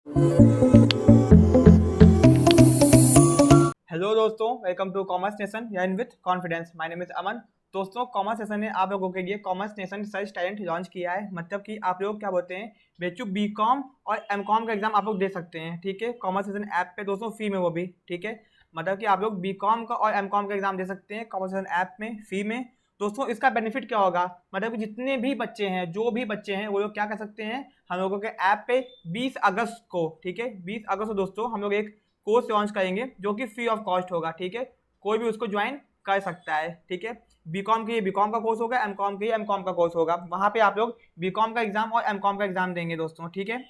Hello दोस्तों, welcome to Commerce Nation यानी with confidence. My name is Aman. दोस्तों, Commerce Nation ने आप लोगों के लिए Commerce Nation research talent launch किया है। मतलब कि आप लोग क्या बोलते हैं, बेचू बीकॉम और एमकॉम का एग्जाम आप लोग दे सकते हैं। ठीक है, कॉमर्स नेशन ऐप पे दोस्तों फ्री में, वो भी ठीक है। मतलब कि आप लोग बीकॉम का और एमकॉम का एग्जाम दे सकते हैं कॉमर्स नेशन ऐप में फ्री में। दोस्तों, इसका बेनिफिट क्या होगा, मतलब कि जितने भी बच्चे हैं, जो भी बच्चे हैं, वो लोग क्या कर सकते हैं, हम लोगों के ऐप पे 20 अगस्त को, ठीक है 20 अगस्त को दोस्तों हम लोग एक कोर्स लॉन्च करेंगे जो कि फ्री ऑफ कॉस्ट होगा। ठीक है, कोई भी उसको ज्वाइन कर सकता है। ठीक है, बीकॉम के लिए बीकॉम का कोर्स होगा, एमकॉम के लिए एमकॉम का कोर्स होगा। वहां पे आप लोग बीकॉम का एग्जाम और एमकॉम का एग्जाम देंगे दोस्तों। ठीक है,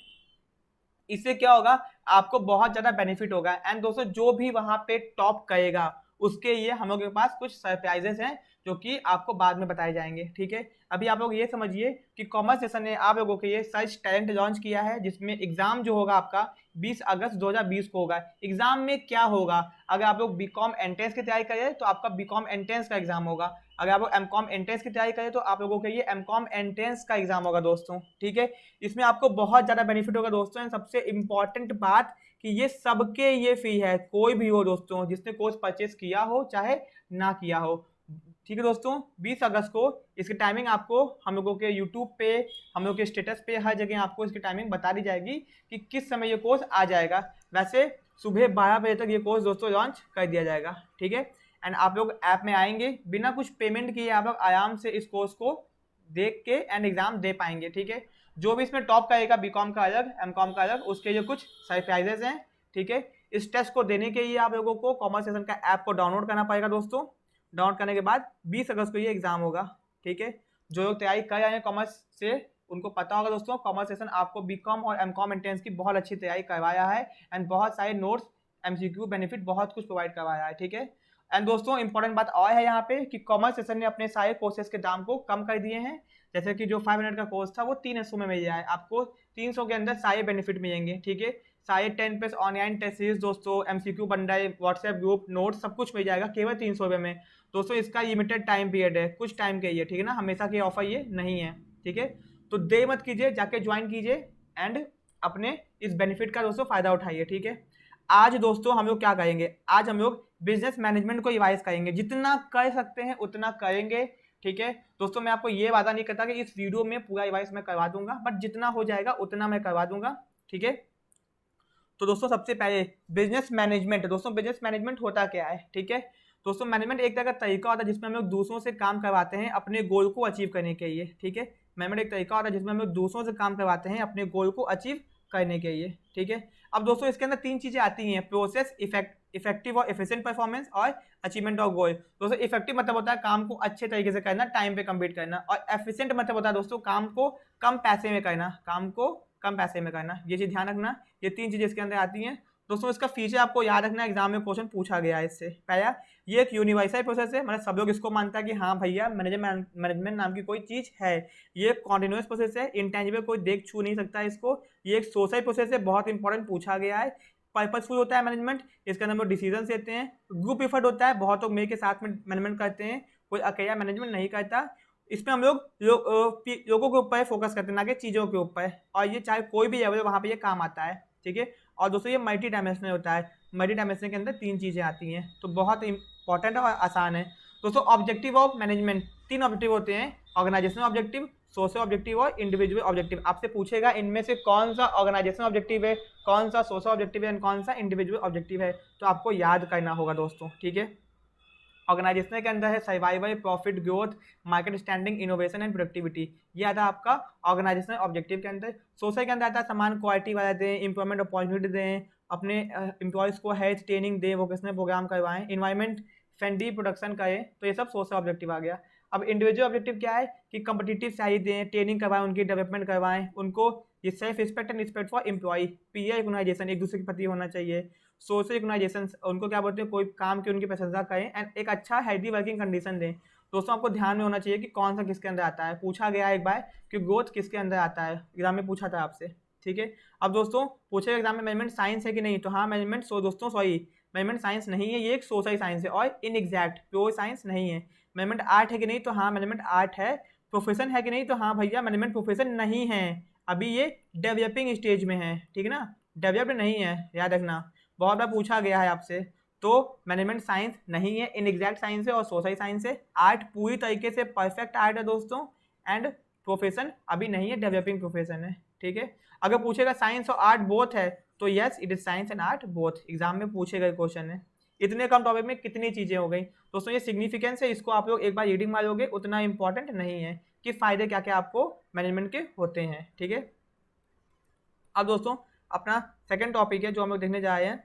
इससे क्या होगा, आपको बहुत ज्यादा बेनिफिट होगा। एंड दोस्तों, जो भी वहां पे टॉप करेगा उसके लिए हम लोग के पास कुछ सरप्राइजेस हैं जो कि आपको बाद में बताए जाएंगे। ठीक है, अभी आप लोग ये समझिए कि कॉमर्स सेशन ने आप लोगों के लिए सर्च टैलेंट लॉन्च किया है, जिसमें एग्जाम जो होगा आपका 20 अगस्त 2020 को होगा। एग्जाम में क्या होगा, अगर आप लोग बीकॉम एंट्रेंस की तैयारी करें तो आपका बीकॉम एंट्रेंस का एग्जाम होगा। अगर आप लोग एमकॉम एंट्रेंस की तैयारी करें तो आप लोगों के लिए एमकॉम एंट्रेंस का एग्जाम होगा दोस्तों। ठीक है, इसमें आपको बहुत ज्यादा बेनिफिट होगा दोस्तों। सबसे इंपॉर्टेंट बात कि ये सबके ये फी है, कोई भी हो दोस्तों जिसने कोर्स परचेस किया हो चाहे ना किया हो। ठीक है दोस्तों, 20 अगस्त को इसकी टाइमिंग आपको हम लोगों के यूट्यूब पे, हम लोग के स्टेटस पे, हर जगह आपको इसकी टाइमिंग बता दी जाएगी कि किस समय ये कोर्स आ जाएगा। वैसे सुबह 12 बजे तक ये कोर्स दोस्तों लॉन्च कर दिया जाएगा। ठीक है, एंड आप लोग ऐप में आएंगे, बिना कुछ पेमेंट किए आप लोग आराम से इस कोर्स को देख के एंड एग्जाम दे पाएंगे। ठीक है, जो भी इसमें टॉप करेगा बीकॉम का अलग, एमकॉम का अलग, उसके लिए कुछ सरप्राइजेस हैं। ठीक है, इस टेस्ट को देने के लिए आप लोगों को कॉमर्स सेशन का ऐप को डाउनलोड करना पड़ेगा दोस्तों। डाउनलोड करने के बाद 20 अगस्त को ये एग्जाम होगा। ठीक है, जो लोग तैयारी कर रहे हैं कॉमर्स से उनको पता होगा दोस्तों, कॉमर्स सेशन आपको बीकॉम और एमकॉम एंट्रेंस की बहुत अच्छी तैयारी करवाया है एंड बहुत सारे नोट्स, एमसीक्यू, बेनिफिट बहुत कुछ प्रोवाइड करवाया है। ठीक है, एंड दोस्तों इंपॉर्टेंट बात और है यहाँ पे कि कॉमर्स सेशन ने अपने सारे कोर्सेज के दाम को कम कर दिए हैं। जैसे कि जो 500 का कोर्स था वो 300 में मिल जाए, आपको 300 के अंदर सारे बेनिफिट मिलेंगे। ठीक है, सारे 10+ ऑनलाइन टेस्ट सीरीज दोस्तों, MCQ bundle, WhatsApp group, note, सब कुछ मिल जाएगा केवल 300 में। दोस्तों इसका लिमिटेड टाइम पीरियड है, कुछ टाइम के लिए, ठीक है ना, हमेशा के ऑफर ये नहीं है। ठीक है, तो देर मत कीजिए, जाके ज्वाइन कीजिए एंड अपने इस बेनिफिट का दोस्तों फायदा उठाइए। ठीक है, आज दोस्तों हम लोग क्या करेंगे, आज हम लोग बिजनेस मैनेजमेंट को रिवाइज करेंगे, जितना कर सकते हैं उतना करेंगे। ठीक है दोस्तों, मैं आपको ये वादा नहीं करता कि इस वीडियो में पूरा रिवाइज मैं करवा दूंगा, बट जितना हो जाएगा उतना मैं करवा दूंगा। ठीक है, तो दोस्तों सबसे पहले बिजनेस मैनेजमेंट। दोस्तों बिजनेस मैनेजमेंट होता क्या है, ठीक है दोस्तों, मैनेजमेंट एक तरह का तरीका होता है जिसमें हम लोग दूसरों से काम करवाते हैं अपने गोल को अचीव करने के लिए। ठीक है, मैनेजमेंट एक तरीका होता है जिसमें हम लोग दूसरों से काम करवाते हैं अपने गोल को अचीव करने के लिए। ठीक है, अब दोस्तों इसके अंदर 3 चीजें आती हैं, प्रोसेस, इफेक्टिव और एफिशिएंट परफॉर्मेंस और अचीवमेंट ऑफ गोल। दोस्तों इफेक्टिव मतलब होता है काम को अच्छे तरीके से करना, टाइम पे कंप्लीट करना, और एफिशिएंट मतलब होता है दोस्तों काम को कम पैसे में करना, काम को कम पैसे में करना। ये चीज ध्यान रखना, ये 3 चीजें इसके अंदर आती हैं दोस्तों। इसका फीचर आपको याद रखना, एग्जाम में क्वेश्चन पूछा गया है इससे। पहला, ये एक यूनिवर्सल प्रोसेस है, मतलब सब लोग इसको मानता है कि हाँ भैया मैनेजमेंट नाम की कोई चीज है। ये कॉन्टिन्यूस प्रोसेस है, इंटेंजिबल, कोई देख छू नहीं सकता इसको। ये एक सोशल प्रोसेस है, बहुत इंपॉर्टेंट पूछा गया है। पर्पजफुल होता है मैनेजमेंट, इसके अंदर हम लोग डिसीजन लेते हैं। ग्रुप इफर्ट होता है, बहुत लोग मिल के साथ में मैनेजमेंट करते हैं, कोई अकेला मैनेजमेंट नहीं करता। इसमें हम लोगों के ऊपर फोकस करते हैं, ना कि चीज़ों के ऊपर, और ये चाहे कोई भी लेवल वहाँ पे ये काम आता है। ठीक है, और दोस्तों ये मल्टी डायमेंशनल होता है, मल्टी डायमेंशनल के अंदर 3 चीज़ें आती हैं, तो बहुत इंपॉर्टेंट और आसान है दोस्तों। ऑब्जेक्टिव ऑफ मैनेजमेंट, 3 ऑब्जेक्टिव होते हैं, ऑर्गेनाइजेशनल ऑब्जेक्टिव, सोशल ऑब्जेक्टिव और इंडिविजुअल ऑब्जेक्टिव। आपसे पूछेगा इनमें से कौन सा ऑर्गेनाइजेशनल ऑब्जेक्टिव है, कौन सा सोशल ऑब्जेक्टिव है, कौन सा इंडिविजुअल ऑब्जेक्टिव है, तो आपको याद करना होगा दोस्तों। ठीक है, ऑर्गेनाइजेशन के अंदर है survival, profit, growth, market standing, innovation and productivity. ये आता है आपका ऑर्गेनाइजेशनल ऑब्जेक्टिव के अंदर। सोशल के अंदर आता है समान क्वालिटी वाला दें, इंप्रूवमेंट अपॉर्चुनिटी दें, अपने एम्प्लॉयज़ को हेल्थ ट्रेनिंग दें, वोकेशनल प्रोग्राम करवाएं, इन्वायरमेंट फ्रेंडली प्रोडक्शन करें, तो ये सब सोशल ऑब्जेक्टिव आ गया। अब इंडिविजुअल ऑब्जेक्टिव क्या है कि कम्पिटिटिव सैलरी दें, ट्रेनिंग करवाएं, उनकी डेवलपमेंट करवाएं, उनको ये self respect and respect for employ, peer recognisation, एक दूसरे के प्रति होना चाहिए। सोशल रिकॉग्नाइजेशन, उनको क्या बोलते हैं, कोई काम की उनकी प्रशंसा करें एंड एक अच्छा हेल्दी वर्किंग कंडीशन दें। दोस्तों आपको ध्यान में होना चाहिए कि कौन सा किसके अंदर आता है, पूछा गया एक बार कि ग्रोथ किसके अंदर आता है, एग्जाम में पूछा था आपसे। ठीक है, अब दोस्तों पूछेगा एग्जाम में मैनेजमेंट साइंस है कि नहीं, तो हाँ मैनेजमेंट, दोस्तों सॉरी, मैनेजमेंट साइंस नहीं है, ये एक सोशल साइंस है और इन एग्जैक्ट प्योर साइंस नहीं है। मैनेजमेंट आर्ट है कि नहीं, तो हाँ मैनेजमेंट आर्ट है। प्रोफेशन है कि नहीं, तो हाँ भैया मैनेजमेंट प्रोफेशन नहीं है, अभी ये डेवलपिंग स्टेज में है। ठीक है ना, डेवलप्ड नहीं है, याद रखना, बहुत बार पूछा गया है आपसे। तो मैनेजमेंट साइंस नहीं है, इनएग्जैक्ट साइंस है और सोशल साइंस है। आर्ट पूरी तरीके से परफेक्ट आर्ट है दोस्तों, एंड प्रोफेशन अभी नहीं है, डेवलपिंग प्रोफेशन है, ठीक है। अगर पूछेगा साइंस और आर्ट बोथ है तो yes it is science and art both, exam में पूछे गए क्वेश्चन है। इतने कम टॉपिक में कितनी चीजें हो गई दोस्तों, ये सिग्निफिकेंस है, इसको आप लोग एक बार रीडिंग मारोगे, उतना इंपॉर्टेंट नहीं है कि फायदे क्या क्या आपको मैनेजमेंट के होते हैं, ठीक है। अब दोस्तों अपना सेकंड टॉपिक है जो हम लोग देखने जा रहे हैं,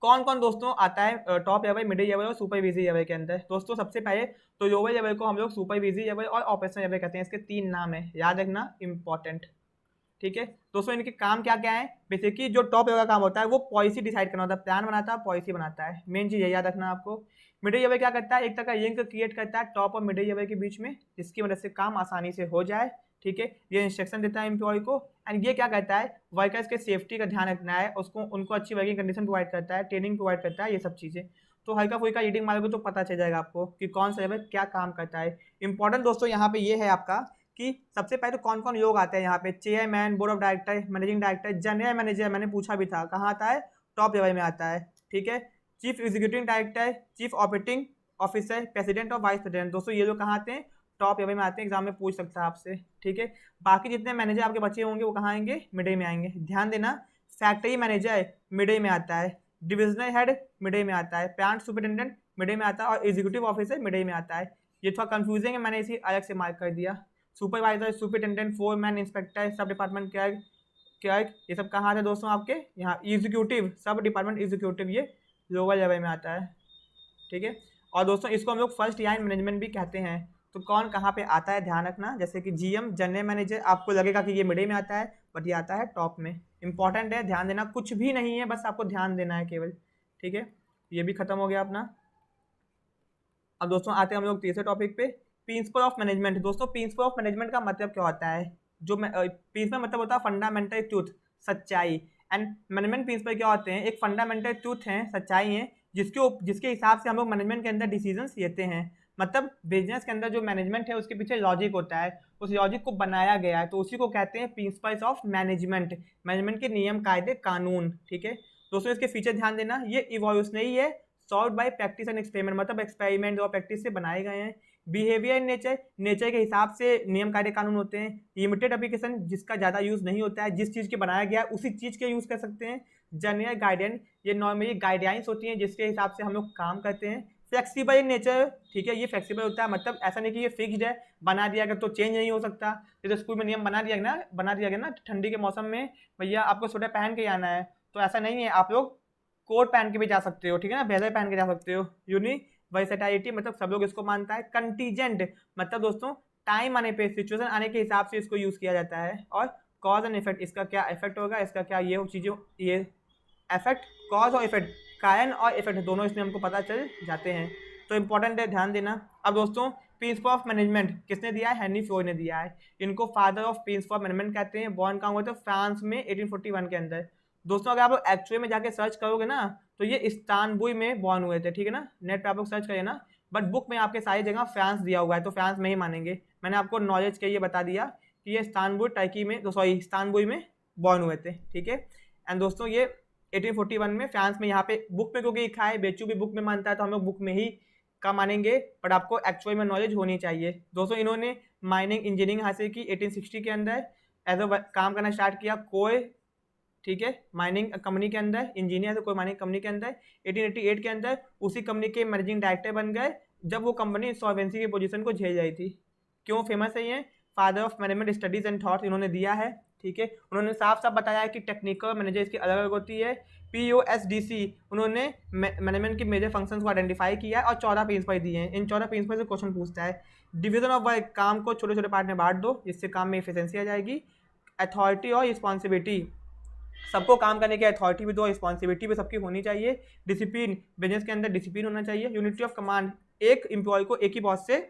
कौन कौन दोस्तों आता है टॉप लेवल, मिडिल लेवल और सुपरविजरी लेवल के अंदर। दोस्तों सबसे पहले तो लोअर लेवल को हम लोग सुपरविजरी लेवल और ऑपरेशनल लेवल कहते हैं, इसके 3 नाम है, याद रखना, इंपॉर्टेंट, ठीक है। दोस्तों इनके काम क्या क्या है, बेसिकली जो टॉप लेवल का काम होता है वो पॉलिसी डिसाइड करना होता है, प्लान बनाता है, पॉलिसी बनाता है, मेन चीज है, याद रखना आपको। मिडिल लेवल क्या करता है, एक तरह का लिंक क्रिएट करता है टॉप और मिडिल लेवल के बीच में, जिसकी मदद से काम आसानी से हो जाए, ठीक है। ये इंस्ट्रक्शन देता है एम्प्लॉय को, एंड ये क्या करता है, वर्कर्स के सेफ्टी का ध्यान रखना है, उसको उनको अच्छी वर्किंग कंडीशन प्रोवाइड करता है, ट्रेनिंग प्रोवाइड करता है, ये सब चीज़ें। तो हल्का फुल्का रीडिंग मारोगे तो पता चल जाएगा आपको कि कौन सा लेवल क्या काम करता है। इंपॉर्टेंट दोस्तों यहाँ पे ये है आपका कि सबसे पहले तो कौन कौन लोग आते हैं यहाँ पे, chairman, board of director, managing director, general manager, मैंने पूछा भी था कहाँ आता है, टॉप लेवल में आता है, ठीक है। Chief executive director, chief operating officer, president और वाइस प्रेसिडेंट, दोस्तों ये लोग कहाँ आते हैं, टॉप लेवल में आते हैं, एग्जाम में पूछ सकता है आपसे, ठीक है। बाकी जितने मैनेजर आपके बच्चे होंगे वो कहाँ आएंगे, मिडिल में आएंगे, ध्यान देना। फैक्ट्री मैनेजर मिडिल में आता है, डिविजनल हेड मिडिल में आता है, प्लांट सुपरिटेंडेंट मिडिल में आता है और एग्जीक्यूटिव ऑफिसर मिडिल में आता है। ये थोड़ा कंफ्यूजिंग है, मैंने इसी अलग से मार्क कर दिया। सुपरवाइजर, सुपरिटेंडेंट, फोरमैन, इंस्पेक्टर, सब डिपार्टमेंट क्लर्क, ये सब कहाँ आते हैं दोस्तों आपके यहाँ, एग्जीक्यूटिव, सब डिपार्टमेंट एग्जीक्यूटिव, ये लोअर लेवल में आता है, ठीक है। और दोस्तों इसको हम लोग फर्स्ट लाइन मैनेजमेंट भी कहते हैं। तो कौन कहाँ पे आता है ध्यान रखना, जैसे कि जीएम, जनरल मैनेजर, आपको लगेगा कि ये मिडिल में आता है बट ये आता है टॉप में, इंपॉर्टेंट है, ध्यान देना, कुछ भी नहीं है, बस आपको ध्यान देना है केवल, ठीक है। ये भी खत्म हो गया अपना। अब दोस्तों आते हैं हम लोग तीसरे टॉपिक पे, प्रिंसिपल ऑफ मैनेजमेंट। दोस्तों प्रिंसिपल ऑफ मैनेजमेंट का मतलब क्या होता है, जो प्रिंसिपल मतलब होता है फंडामेंटल ट्रूथ, सच्चाई, एंड मैनेजमेंट प्रिंसिपल क्या होते हैं, एक फंडामेंटल ट्रूथ है, सच्चाई है, जिसके हिसाब से हम लोग मैनेजमेंट के अंदर डिसीजंस लेते हैं। मतलब बिजनेस के अंदर जो मैनेजमेंट है उसके पीछे लॉजिक होता है, उस लॉजिक को बनाया गया है, तो उसी को कहते हैं प्रिंसिपल्स ऑफ मैनेजमेंट, मैनेजमेंट के नियम, कायदे, कानून, ठीक है। दोस्तों इसके फीचर ध्यान देना, ये इवोल्यूशनरी है, solve by practice and experiment, मतलब एक्सपेरिमेंट और प्रैक्टिस से बनाए गए हैं। बिहेवियर इन नेचर, नेचर के हिसाब से नियम, कायदे, कानून होते हैं। लिमिटेड एप्लीकेशन, जिसका ज़्यादा यूज़ नहीं होता है, जिस चीज़ के बनाया गया है उसी चीज़ के यूज़ कर सकते हैं। जनरल गाइडेंस, ये नॉर्मली गाइडलाइंस होती हैं जिसके हिसाब से हम लोग काम करते हैं। फ्लेक्सिबल इन नेचर, ठीक है, ये फ्लेक्सिबल होता है, मतलब ऐसा नहीं कि ये फिक्स्ड है, बना दिया गया तो चेंज नहीं हो सकता। जैसे स्कूल में नियम बना दिया गया ना ठंडी के मौसम में भैया आपको स्वेटर पहन के आना है, तो ऐसा नहीं है, आप लोग कोट पहन के भी जा सकते हो, ठीक है ना, ब्लेजर पहन के जा सकते हो। यूनिवर्सिटी मतलब सब लोग इसको मानता है। कंटीजेंट मतलब दोस्तों टाइम आने पे, सिचुएशन आने के हिसाब से इसको यूज किया जाता है। और कॉज एंड इफेक्ट, इसका क्या इफेक्ट होगा, इसका क्या ये चीज़ों, ये इफेक्ट, कॉज और इफेक्ट, कारण और इफेक्ट दोनों इसमें हमको पता चल जाते हैं, तो इंपॉर्टेंट है, ध्यान देना। अब दोस्तों प्रिंसिपल ऑफ मैनेजमेंट किसने दिया है, हेनरी फ्योय ने दिया है। इनको father of principle of management कहते हैं। बॉर्न कहाँ हुए थे, फ्रांस में 1841 के अंदर। दोस्तों अगर आप लोग एक्चुअली में जाके सर्च करोगे ना तो ये इस्तानबुल में बॉर्न हुए थे, ठीक है ना, नेट पे आप लोग सर्च करिए ना, बट बुक में आपके सारी जगह फ्रांस दिया हुआ है, तो फ्रांस में ही मानेंगे। मैंने आपको नॉलेज के लिए बता दिया कि ये इस्तानबुल टर्की में, इस्तानबुल में बॉर्न हुए थे, ठीक है। एंड दोस्तों ये 1841 में फ्रांस में, यहाँ पे बुक में क्योंकि लिखा है, बेचू भी बुक में मानता है तो हम लोग बुक में ही का मानेंगे, बट आपको एक्चुअल में नॉलेज होनी चाहिए। दोस्तों इन्होंने माइनिंग इंजीनियरिंग हासिल की 1860 के अंदर, एज अ काम करना स्टार्ट किया कोई, ठीक है, माइनिंग कंपनी के अंदर, इंजीनियर से कोई माइनिंग कंपनी के अंदर। 1888 के अंदर उसी कंपनी के मैनेजिंग डायरेक्टर बन गए जब वो कंपनी सॉल्वेंसी की पोजीशन को झेल रही थी। क्यों फेमस है ये, father of management studies and thoughts इन्होंने दिया है, ठीक है। उन्होंने साफ साफ बताया है कि टेक्निकल मैनेजर इसकी अलग अलग होती है। POSDC उन्होंने मैनेजमेंट की मेजर फंक्शंस को आइडेंटिफाई किया है और 14 प्रिंसिपल दिए हैं। इन 14 प्रिंसिपल से क्वेश्चन पूछता है। डिवीजन ऑफ वर्क, काम को छोटे छोटे पार्ट में बांट दो जिससे काम में एफिशिएंसी आ जाएगी। अथॉरिटी और रिस्पॉन्सिबिलिटी, सबको काम करने की अथॉरिटी भी दो, रिस्पॉन्सिबिलिटी भी सबकी होनी चाहिए। डिसिप्लिन, बिजनेस के अंदर डिसिप्लिन होना चाहिए। यूनिटी ऑफ कमांड, एक एम्प्लॉय को एक ही बॉस से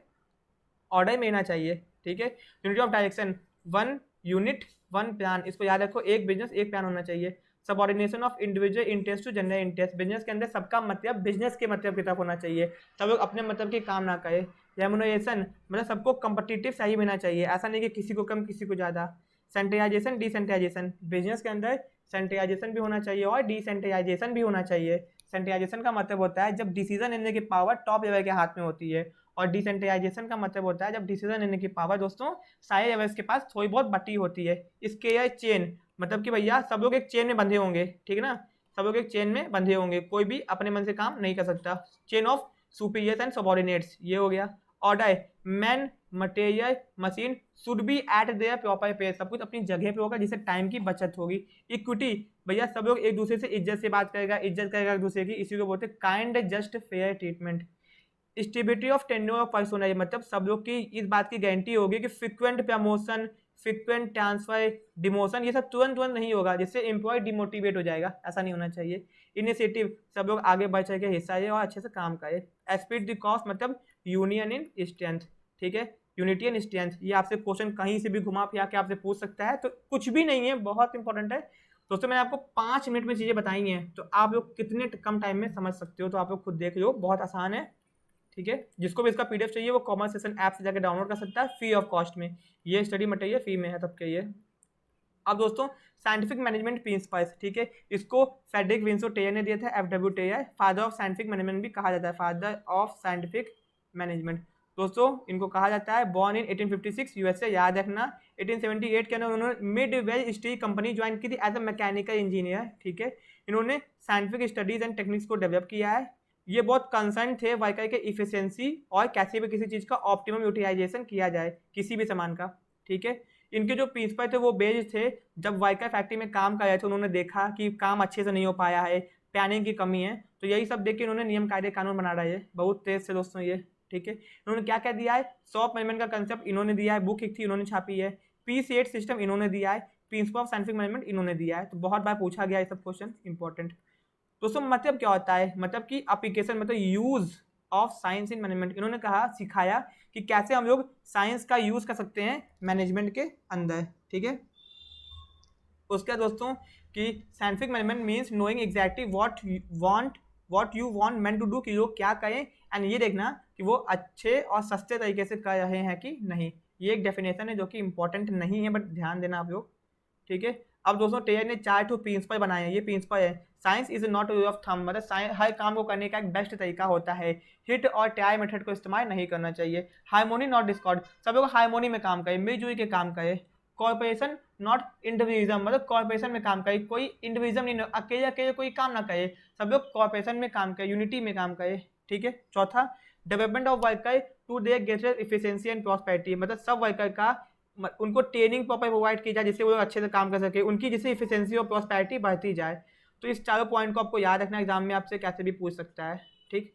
ऑर्डर मिलना चाहिए, ठीक है। Unity of direction, 1 unit 1 plan, इसको याद रखो, एक बिजनेस एक प्लान होना चाहिए। Subordination of individual interest to general interest, business के अंदर सबका मतलब बिजनेस के मतलब की तरफ होना चाहिए, सब लोग अपने मतलब की काम ना करें। रेमुनरेशन मतलब सबको कम्पिटिटिव सही मिलना चाहिए, ऐसा नहीं कि किसी को कम किसी को ज़्यादा। सेंट्रलाइजेशन डिसेंट्रलाइजेशन, बिजनेस के अंदर सेंट्रलाइजेशन भी होना चाहिए और डिसेंट्रलाइजेशन भी होना चाहिए। सेंट्रलाइजेशन का मतलब होता है जब डिसीजन लेने की पावर टॉप लेवल के हाथ में होती है, और डिसेंट्रलाइजेशन का मतलब होता है जब डिसीजन लेने की पावर दोस्तों सारे लेवल्स के पास थोड़ी बहुत बटी होती है। इसके ये चेन मतलब कि भैया सब लोग एक चेन में बंधे होंगे, ठीक है ना, सब लोग एक चेन में बंधे होंगे, कोई भी अपने मन से काम नहीं कर सकता। Chain of superiors and subordinates, ये हो गया। Order, man material machine should be eight there proper place, सब कुछ अपनी जगह पे होगा जिससे टाइम की बचत होगी। इक्विटी, भैया सब लोग एक दूसरे से इज्जत से बात करेगा, इज्जत करेगा एक दूसरे की, इसी को बोलते हैं kind just fair treatment. Stability of tenure of personnel, मतलब सब लोग की इस बात की गारंटी होगी कि frequent promotion, frequent transfer, demotion ये सब तुरंत तुरंत नहीं होगा जिससे एम्प्लॉय डिमोटिवेट हो जाएगा, ऐसा नहीं होना चाहिए। इनिशिएटिव, सब लोग आगे बढ़ चढ़ के हिस्सा ले और अच्छे से काम करे। एस्पिड द कॉस्ट, मतलब यूनियन इन स्ट्रेंथ, ठीक है, यूनिटी एंड स्ट्रेंथ, ये आपसे क्वेश्चन कहीं से भी घुमा फिरा के आपसे पूछ सकता है, तो कुछ भी नहीं है, बहुत इंपॉर्टेंट है दोस्तों। मैंने आपको 5 मिनट में चीजें बताई हैं, तो आप लोग कितने कम टाइम में समझ सकते हो, तो आप लोग खुद देख लो, बहुत आसान है, ठीक है। जिसको भी इसका पीडीएफ चाहिए वो कॉमर्स सेशन ऐप से जाकर डाउनलोड कर सकता है फ्री ऑफ कॉस्ट में, ये स्टडी मटेरियल फ्री में है सबके लिए। अब दोस्तों साइंटिफिक मैनेजमेंट प्रिंसिपल्स, ठीक है, इसको फ्रेडरिक विंसो टेयर ने दिया था, F W Taylor, father of scientific management भी कहा जाता है, फादर ऑफ साइंटिफिक मैनेजमेंट। दोस्तों इनको कहा जाता है, बॉर्न इन 1856 यूएसए, याद रखना। 1878 के अंदर उन्होंने mid well steel company join की थी एज अ मैकेनिकल इंजीनियर, ठीक है। इन्होंने साइंटिफिक स्टडीज एंड टेक्निक्स को डेवलप किया है। ये बहुत कंसर्न थे व्हीकल के इफिशिएंसी और कैसे भी किसी चीज़ का ऑप्टिमम यूटिलाइजेशन किया जाए, किसी भी सामान का, ठीक है। इनके जो प्रिंसिपल थे वो बेस्ड थे, जब व्हीकल फैक्ट्री में काम कर रहे थे उन्होंने देखा कि काम अच्छे से नहीं हो पाया है, प्लानिंग की कमी है, तो यही सब देख के इन्होंने नियम कायदे कानून बना रहे हैं बहुत तेज से दोस्तों ये, ठीक है। इन्होंने क्या क्या दिया है, सॉफ्ट मैनेजमेंट का कंसेप्ट इन्होंने दिया है, बुक एक थी इन्होंने छापी है, P8 सिस्टम इन्होंने दिया है, प्रिंसिपल ऑफ साइंटिफिक मैनेजमेंट इन्होंने दिया है, तो बहुत बार पूछा गया है सब क्वेश्चन, इंपॉर्टेंट। दोस्तों मतलब क्या होता है, मतलब कि एप्लीकेशन, मतलब use of science in management, इन्होंने कहा सिखाया कि कैसे हम लोग साइंस का यूज कर सकते हैं मैनेजमेंट के अंदर, ठीक है। उसके बाद दोस्तों कि scientific management means knowing exactly what you want man to do, कि लोग क्या करें, एंड ये देखना कि वो अच्छे और सस्ते तरीके से कर रहे हैं कि नहीं। ये एक डेफिनेशन है जो कि इंपॉर्टेंट नहीं है, बट ध्यान देना आप लोग, ठीक है। अब दोस्तों टेयर ने 4 टू प्रिंसिपल बनाए हैं, ये प्रिंसिपल है। Science is not rule of thumb, मतलब हर काम को करने का एक बेस्ट तरीका होता है। हिट और ट्राई मेथड को इस्तेमाल नहीं करना चाहिए। हार्मोनी नॉट डिस्कॉर्ड, सब लोग हार्मोनी में काम करें, मिलजुल के काम करें। कॉर्पोरेशन नॉट इंडिविजुअलिज्म, मतलब कॉर्पोरेशन में काम करे, कोई इंडिविजुअल नहीं, अकेले अकेले कोई काम ना करे, सब लोग कॉर्पोरेशन में काम करे, यूनिटी में काम करे, ठीक है। चौथा, development of worker to their greater efficiency and prosperity, मतलब सब वर्कर का उनको ट्रेनिंग प्रॉपर प्रोवाइड की जाए जिससे वो अच्छे से काम कर सके, उनकी जिससे इफिशिएंसी और प्रॉस्पेरिटी बढ़ती जाए। तो इस चारों पॉइंट को आपको याद रखना, एग्जाम में आपसे कैसे भी पूछ सकता है, ठीक।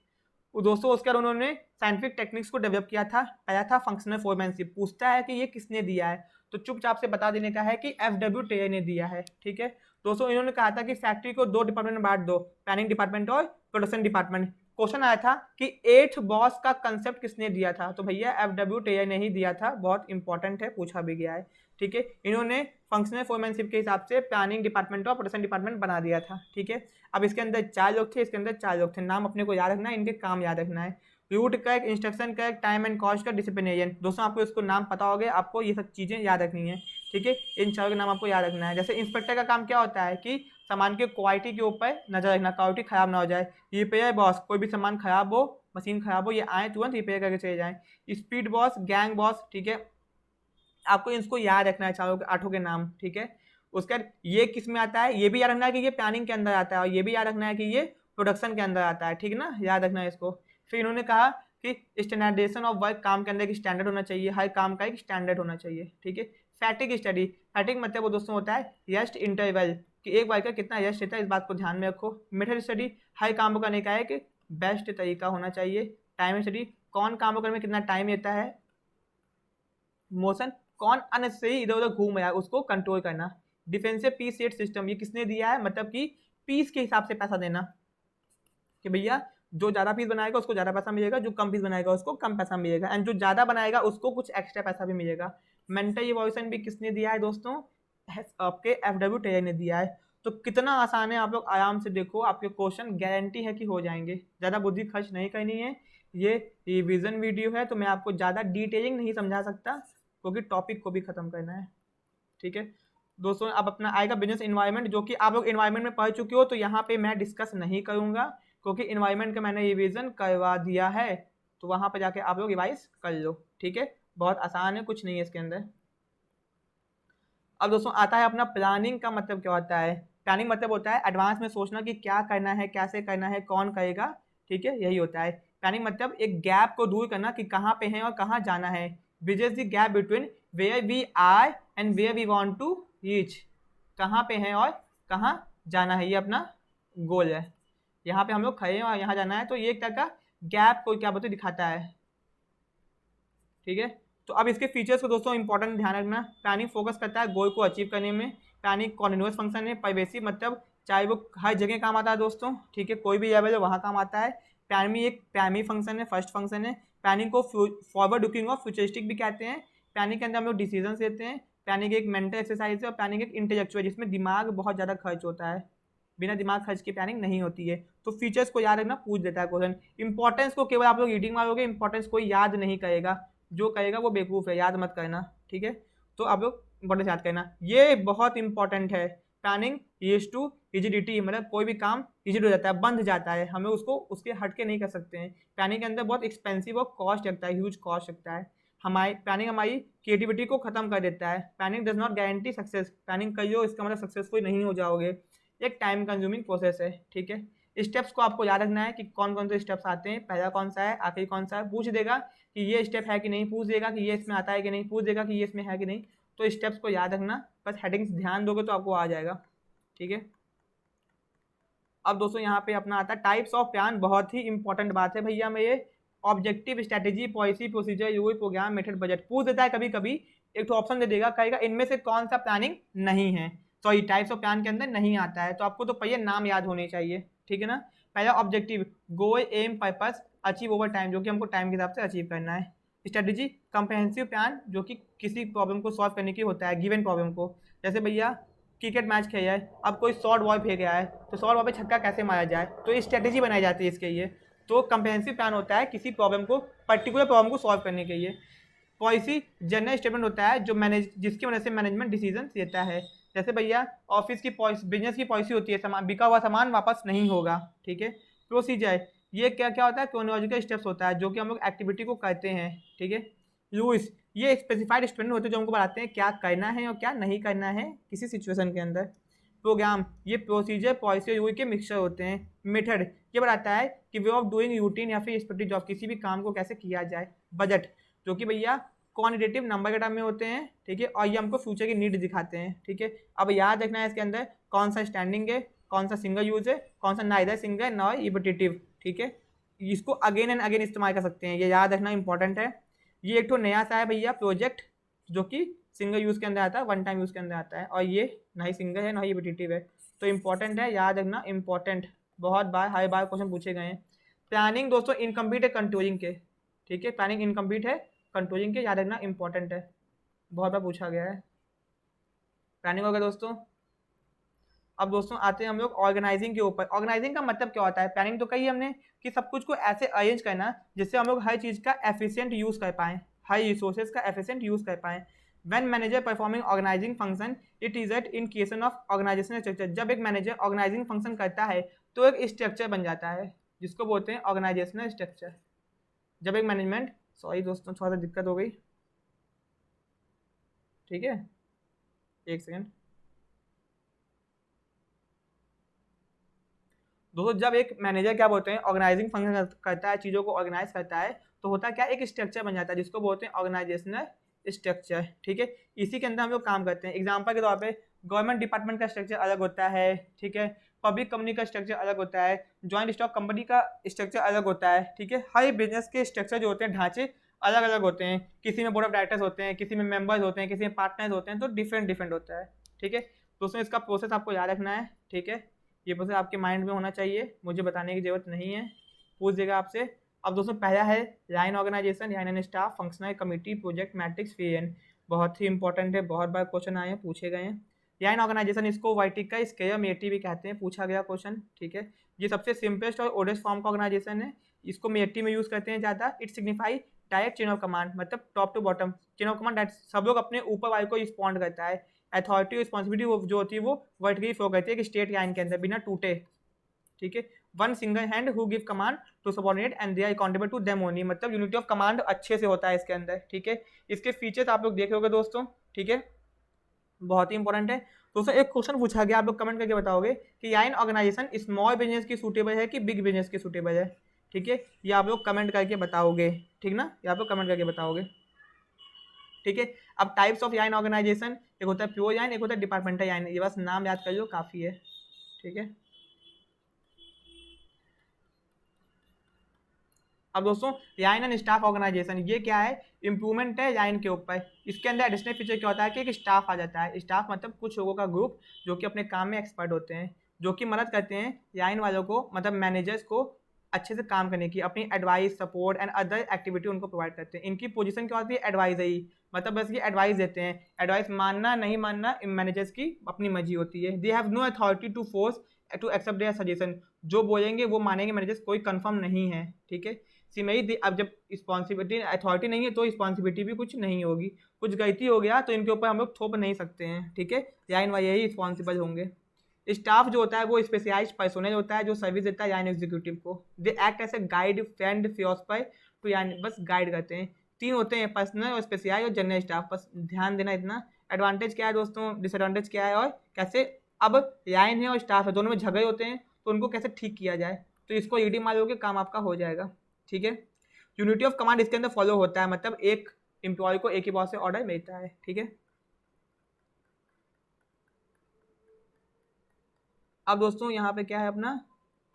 दोस्तों उसके बाद उन्होंने साइंटिफिक टेक्निक्स को डेवलप किया था, पहला था फंक्शनल फोरमैनशिप, पूछता है कि ये किसने दिया है, तो चुपचाप से बता देने का है कि एफडब्ल्यू टेयर ने दिया है, ठीक है। दोस्तों इन्होंने कहा था कि फैक्ट्री को 2 डिपार्टमेंट में बांट दो, प्लानिंग डिपार्टमेंट और प्रोडक्शन डिपार्टमेंट। क्वेश्चन आया था कि 8th बॉस का कंसेप्ट किसने दिया था, तो भैया एफडब्ल्यू टेयर ने ही दिया था, बहुत इंपॉर्टेंट है, पूछा भी गया है, ठीक है। इन्होंने फंक्शनल फोरमैनशिप के हिसाब से प्लानिंग डिपार्टमेंट और प्रोडक्शन डिपार्टमेंट बना दिया था, ठीक है। अब इसके अंदर 4 लोग थे, इसके अंदर 4 लोग थे, नाम अपने को याद रखना है, इनके काम याद रखना है। रूट का एक, इंस्ट्रक्शन का एक, टाइम एंड कॉस्ट का, डिसिप्लिनेरियन। दोस्तों आपको इसको नाम पता हो गया, आपको ये सब चीज़ें याद रखनी है, ठीक है। इन चारों के नाम आपको याद रखना है। जैसे इंस्पेक्टर का काम क्या होता है कि सामान की क्वालिटी के ऊपर नजर रखना, क्वालिटी खराब ना हो जाए। रिपेयर बॉस, कोई भी सामान खराब हो, मशीन खराब हो, ये आए तुरंत रिपेयर करके चले जाएं। स्पीड बॉस, गैंग बॉस, ठीक है, आपको इसको याद रखना है, चारों के 8 के नाम, ठीक है। उसके बाद ये किस में आता है, ये भी याद रखना है कि ये प्लानिंग के अंदर आता है, और ये भी याद रखना है कि ये प्रोडक्शन के अंदर आता है, ठीक है ना, याद रखना है इसको। फिर इन्होंने कहा कि स्टैंडर्डाइजेशन ऑफ वर्क, काम के अंदर एक स्टैंडर्ड होना चाहिए, हर काम का एक स्टैंडर्ड होना चाहिए, ठीक है। फैटिक स्टडी, फैटिक मतलब वो दोस्तों होता है रेस्ट इंटरवल, कि एक वर्कर कितना रेस्ट लेता है, इस बात को ध्यान में रखो। मेथड स्टडी, हर काम को करने का एक बेस्ट तरीका होना चाहिए। टाइम स्टडी, कौन काम को करने में कितना टाइम लेता है। मोशन, कौन अननेसेसरी इधर उधर घूम रहा है उसको कंट्रोल करना। डिफेंसिव पीस रेट सिस्टम, ये किसने दिया है, मतलब कि पीस के हिसाब से पैसा देना, कि भैया जो ज़्यादा पीस बनाएगा उसको ज़्यादा पैसा मिलेगा, जो कम पीस बनाएगा उसको कम पैसा मिलेगा, एंड जो ज़्यादा बनाएगा उसको कुछ एक्स्ट्रा पैसा भी मिलेगा। मेंटल इवोल्यूशन भी किसने दिया है दोस्तों, आपके एफडब्ल्यू टेयर ने दिया है। तो कितना आसान है, आप लोग आराम से देखो, आपके क्वेश्चन गारंटी है कि हो जाएंगे, ज़्यादा बुद्धि खर्च नहीं करनी है। ये रिवीजन वीडियो है, तो मैं आपको ज़्यादा डिटेलिंग नहीं समझा सकता क्योंकि टॉपिक को भी ख़त्म करना है। ठीक है दोस्तों। अब अपना आएगा बिजनेस इन्वायरमेंट, जो कि आप लोग इन्वायरमेंट में पढ़ चुके हो, तो यहाँ पे मैं डिस्कस नहीं करूँगा क्योंकि इन्वायरमेंट का मैंने रिवीजन करवा दिया है, तो वहाँ पर जाके आप लोग रिवाइज कर लो, ठीक है। बहुत आसान है, कुछ नहीं है इसके अंदर। अब दोस्तों आता है अपना प्लानिंग का मतलब क्या होता है। प्लानिंग मतलब होता है एडवांस में सोचना कि क्या करना है, कैसे करना है, कौन करेगा, ठीक है, यही होता है प्लानिंग मतलब। एक गैप को दूर करना कि कहाँ पे हैं और कहाँ जाना है। Bridges the gap between where we are and where we want to reach. कहाँ पे हैं और कहाँ जाना है, ये अपना गोल है। यहाँ पे हम लोग खड़े हैं और यहाँ जाना है, तो ये एक तरह का गैप को क्या बोलते दिखाता है, ठीक है। तो अब इसके फीचर्स को दोस्तों इंपॉर्टेंट ध्यान रखना। प्लानिंग फोकस करता है गोल को अचीव करने में। प्लानिंग कॉन्टिन्यूअस फंक्शन है, परवेसिव मतलब चाहे वो हर जगह काम आता है दोस्तों, ठीक है, कोई भी लेवल है वहाँ काम आता है। प्लानिंग एक प्राइमरी फंक्शन है, फर्स्ट फंक्शन है। प्लानिंग को फॉरवर्ड लुकिंग और फ्यूचरिस्टिक भी कहते हैं। प्लानिंग के अंदर हम लोग डिसीजन लेते हैं। प्लानिंग एक मेंटल एक्सरसाइज है और प्लानिंग एक इंटेलेक्चुअल, जिसमें दिमाग बहुत ज़्यादा खर्च होता है, बिना दिमाग खर्च की प्लानिंग नहीं होती है। तो फीचर्स को याद रखना, पूछ देता है क्वेश्चन। इंपॉर्टेंस को केवल आप लोग रीडिंग मारोगे, इंपॉर्टेंस कोई याद नहीं करेगा, जो करेगा वो बेवकूफ़ है, याद मत करना, ठीक है। तो आप लोग इंपॉर्टेंस याद करना, ये बहुत इंपॉर्टेंट है। प्लानिंग इज टू रिजिडिटी, मतलब कोई भी काम रिजिड हो जाता है, बंध जाता है, हमें उसको उसके हट के नहीं कर सकते हैं। प्लानिंग के अंदर बहुत एक्सपेंसिव और कॉस्ट लगता है, ह्यूज कॉस्ट लगता है। हमारी प्लानिंग हमारी क्रिएटिविटी को खत्म कर देता है। Planning does not guarantee success. Planning करियो इसका मतलब सक्सेसफुल नहीं हो जाओगे, एक टाइम कंज्यूमिंग प्रोसेस है, ठीक है। स्टेप्स को आपको याद रखना है कि कौन कौन से स्टेप्स आते हैं, पहला कौन सा है, आखिरी कौन सा है। पूछ देगा कि ये स्टेप है कि नहीं, पूछ देगा कि ये इसमें आता है कि नहीं, पूछ देगा कि ये इसमें है कि नहीं। तो स्टेप्स को याद रखना, बस हेडिंग्स ध्यान दोगे तो आपको आ जाएगा, ठीक है। अब दोस्तों यहाँ पे अपना आता है टाइप्स ऑफ प्लान, बहुत ही इंपॉर्टेंट बात है भैया में ये। Objective, strategy, policy, procedure, use, programme, method, budget पूछ देता है कभी कभी। एक तो ऑप्शन दे देगा, कहेगा इनमें से कौन सा प्लानिंग नहीं है, तो ये टाइप्स ऑफ प्लान के अंदर नहीं आता है। तो आपको तो पहले नाम याद होने चाहिए, ठीक है ना। पहला objective, goal, aim, purpose, achieve over time, जो कि हमको टाइम के हिसाब से अचीव करना है। स्ट्रेटेजी, कंप्रहेंसिव प्लान, जो कि किसी प्रॉब्लम को सॉल्व करने की होता है, गिवन प्रॉब्लम को। जैसे भैया क्रिकेट मैच खेला है, अब कोई शॉर्ट बॉल फेंक गया है, तो शॉर्ट बॉल पे छक्का कैसे मारा जाए, तो ये स्ट्रेटेजी बनाई जाती है इसके लिए। तो कंप्रहेंसिव प्लान होता है किसी प्रॉब्लम को, पर्टिकुलर प्रॉब्लम को सॉल्व करने के लिए। पॉलिसी, जनरल स्टेटमेंट होता है जो जिसकी वजह से मैनेजमेंट डिसीजन लेता है। जैसे भैया ऑफिस की पॉलिसी, बिजनेस की पॉलिसी होती है, सामान बिका हुआ सामान वापस नहीं होगा, ठीक है। प्रोसीजर, ये क्या क्या होता है, क्रोनोलॉजिकल स्टेप्स होता है जो कि हम लोग एक्टिविटी को करते हैं, ठीक है। यूज, ये स्पेसिफाइड स्टेटमेंट होते हैं जो हमको बताते हैं क्या करना है और क्या नहीं करना है किसी सिचुएशन के अंदर। प्रोग्राम, ये प्रोसीजर, पॉलिसी, यूज के मिक्सचर होते हैं। मेथड, ये बताता है कि वे ऑफ डूइंग रूटीन या फिर स्पेसिफिक जॉब, किसी भी काम को कैसे किया जाए। बजट, जो कि भैया क्वान्टिटेटिव नंबर के टर्म में होते हैं, ठीक है, और ये हमको फ्यूचर की नीड दिखाते हैं, ठीक है। अब याद रखना है इसके अंदर कौन सा स्टैंडिंग है, कौन सा सिंगल यूज है, कौन सा नाइदर सिंगल नॉर रिपीटेटिव, ठीक है। इसको अगेन एंड अगेन इस्तेमाल कर सकते हैं, ये याद रखना इंपॉर्टेंट है। ये एक तो नया सा है भैया प्रोजेक्ट, जो कि सिंगल यूज़ के अंदर आता है, वन टाइम यूज़ के अंदर आता है, और ये ना ही सिंगल है ना ही रिपीटेटिव है, तो इंपॉर्टेंट है, याद रखना इंपॉर्टेंट, बहुत बार हर बार क्वेश्चन पूछे गए हैं। प्लानिंग दोस्तों इनकम्प्लीट है कंट्रोलिंग के, ठीक है, प्लानिंग इनकम्प्लीट है कंट्रोलिंग के, याद रखना इंपॉर्टेंट है, बहुत बार पूछा गया है। प्लानिंग हो गया दोस्तों। अब दोस्तों आते हैं हम लोग ऑर्गेनाइजिंग के ऊपर। ऑर्गेनाइजिंग का मतलब क्या होता है, प्लानिंग तो कही हमने कि सब कुछ को ऐसे अरेंज करना जिससे हम लोग हर चीज़ का एफिशिएंट यूज़ कर पाएँ, हर रिसोर्सेज का एफिशिएंट यूज़ कर पाएँ। When manager performing organising function it is at in केसन ऑफ ऑर्गेनाइजेशनल स्ट्रक्चर, जब एक मैनेजर ऑर्गेनाइजिंग फंक्शन करता है तो एक स्ट्रक्चर बन जाता है जिसको बोलते हैं ऑर्गेनाइजेशनल स्ट्रक्चर। जब एक मैनेजमेंट, सॉरी दोस्तों थोड़ा सा दिक्कत हो गई, ठीक है, एक सेकेंड दोस्तों। जब एक मैनेजर क्या बोलते हैं ऑर्गेनाइजिंग फंक्शन करता है, चीज़ों को ऑर्गेनाइज करता है, तो होता क्या, एक स्ट्रक्चर बन जाता है जिसको बोलते हैं ऑर्गेनाइजेशनल स्ट्रक्चर, ठीक है। इसी के अंदर हम लोग काम करते हैं। एग्जांपल के तौर पे गवर्नमेंट डिपार्टमेंट का स्ट्रक्चर अलग होता है, ठीक है, पब्लिक कंपनी का स्ट्रक्चर अलग होता है, जॉइंट स्टॉक कंपनी का स्ट्रक्चर अलग होता है, ठीक है। हर बिजनेस के स्ट्रक्चर जो होते हैं, ढांचे अलग अलग होते हैं, किसी में बोर्ड ऑफ डायरेक्टर्स होते हैं, किसी में मेंबर्स होते हैं, किसी में पार्टनर्स होते हैं, तो डिफरेंट डिफरेंट होता है, ठीक है दोस्तों। इसका प्रोसेस आपको याद रखना है, ठीक है, ये प्रोसेस आपके माइंड में होना चाहिए, मुझे बताने की जरूरत नहीं है, पूछ देगा आपसे। अब दोस्तों पहला है line organisation, line and staff, functional, committee, project, matrix, वीएन, बहुत ही इंपॉर्टेंट है, बहुत बार क्वेश्चन आए हैं, पूछे गए हैं। लाइन ऑर्गेनाइजेशन, इसको वर्टिकल स्क्वायर मेटी भी कहते हैं, पूछा गया क्वेश्चन, ठीक है। ये सबसे सिंपलेस्ट और ओल्डेस्ट फॉर्म का ऑर्गेनाइजेशन है, इसको मेटी में यूज करते हैं ज़्यादा। It signify direct chain of command, मतलब top to bottom chain of command, सब लोग अपने ऊपर वाले को रिस्पॉन्ड करता है। अथॉरिटी रिस्पॉन्सिबिलिटी वो जो होती है वो वर्टिकली फ्लो करती है कि स्टेट या इनके अंदर बिना टूटे, ठीक है। One single hand who give command to subordinate and they are accountable to them only, मतलब यूनिटी ऑफ कमांड अच्छे से होता है इसके अंदर, ठीक है। इसके फीचर्स आप लोग देख रहे होगे दोस्तों, ठीक है, बहुत ही इंपॉर्टेंट है दोस्तों। एक क्वेश्चन पूछा गया, आप लोग कमेंट करके बताओगे कि याइन ऑर्गेनाइजेशन स्मॉल बिजनेस की सूटेबल है कि बिग बिजनेस की सूटेबल है, ठीक है। ये आप लोग कमेंट करके बताओगे, ठीक ना, ये आप लोग कमेंट करके बताओगे, ठीक है। अब टाइप्स ऑफ याइन ऑर्गेनाइजेशन, एक होता है प्योर याइन, एक होता है डिपार्टमेंटल याइन, ये बस नाम याद कर लो काफी है, ठीक है। अब दोस्तों याइन एंड स्टाफ ऑर्गेनाइजेशन, ये क्या है, इंप्रूवमेंट है याइन के ऊपर। इसके अंदर एडिशनल फीचर क्या होता है कि एक स्टाफ आ जाता है। स्टाफ मतलब कुछ लोगों का ग्रुप जो कि अपने काम में एक्सपर्ट होते हैं, जो कि मदद करते हैं याइन वालों को, मतलब मैनेजर्स को अच्छे से काम करने की, अपनी advice support and other activity उनको प्रोवाइड करते हैं। इनकी पोजीशन क्या होती है, एडवाइजरी, मतलब बस ये एडवाइस देते हैं। एडवाइस मानना नहीं मानना मैनेजर्स की अपनी मर्जी होती है। They have no authority to force to accept their suggestion, जो बोलेंगे वो मानेंगे मैनेजर्स, कोई कंफर्म नहीं है, ठीक है। सिमई अब जब रिस्पॉन्सिबिलिटी अथॉरिटी नहीं है तो रिस्पॉन्सिबिलिटी भी कुछ नहीं होगी, कुछ गलती हो गया तो इनके ऊपर हम लोग थोप नहीं सकते हैं, ठीक है। याइन वाले ही रिस्पॉन्सिबल होंगे। स्टाफ जो होता है वो स्पेशलाइज पर्सोनल होता है जो सर्विस देता है याइन एग्जीक्यूटिव को। They act as a guide friend philosopher to याइन, बस गाइड करते हैं। तीन होते हैं, पर्सनल और स्पेशलाइज और जनरल स्टाफ, बस ध्यान देना इतना। एडवांटेज क्या है दोस्तों, डिसएडवांटेज क्या है, और कैसे अब याइन है और स्टाफ है दोनों में झगड़े होते हैं तो उनको कैसे ठीक किया जाए, तो इसको ईडी मारोगे काम आपका हो जाएगा, ठीक है। यूनिटी ऑफ कमांड इसके अंदर फॉलो होता है, मतलब एक एम्प्लॉय को एक ही बॉस से ऑर्डर मिलता है, ठीक है। अब दोस्तों यहाँ पे क्या है अपना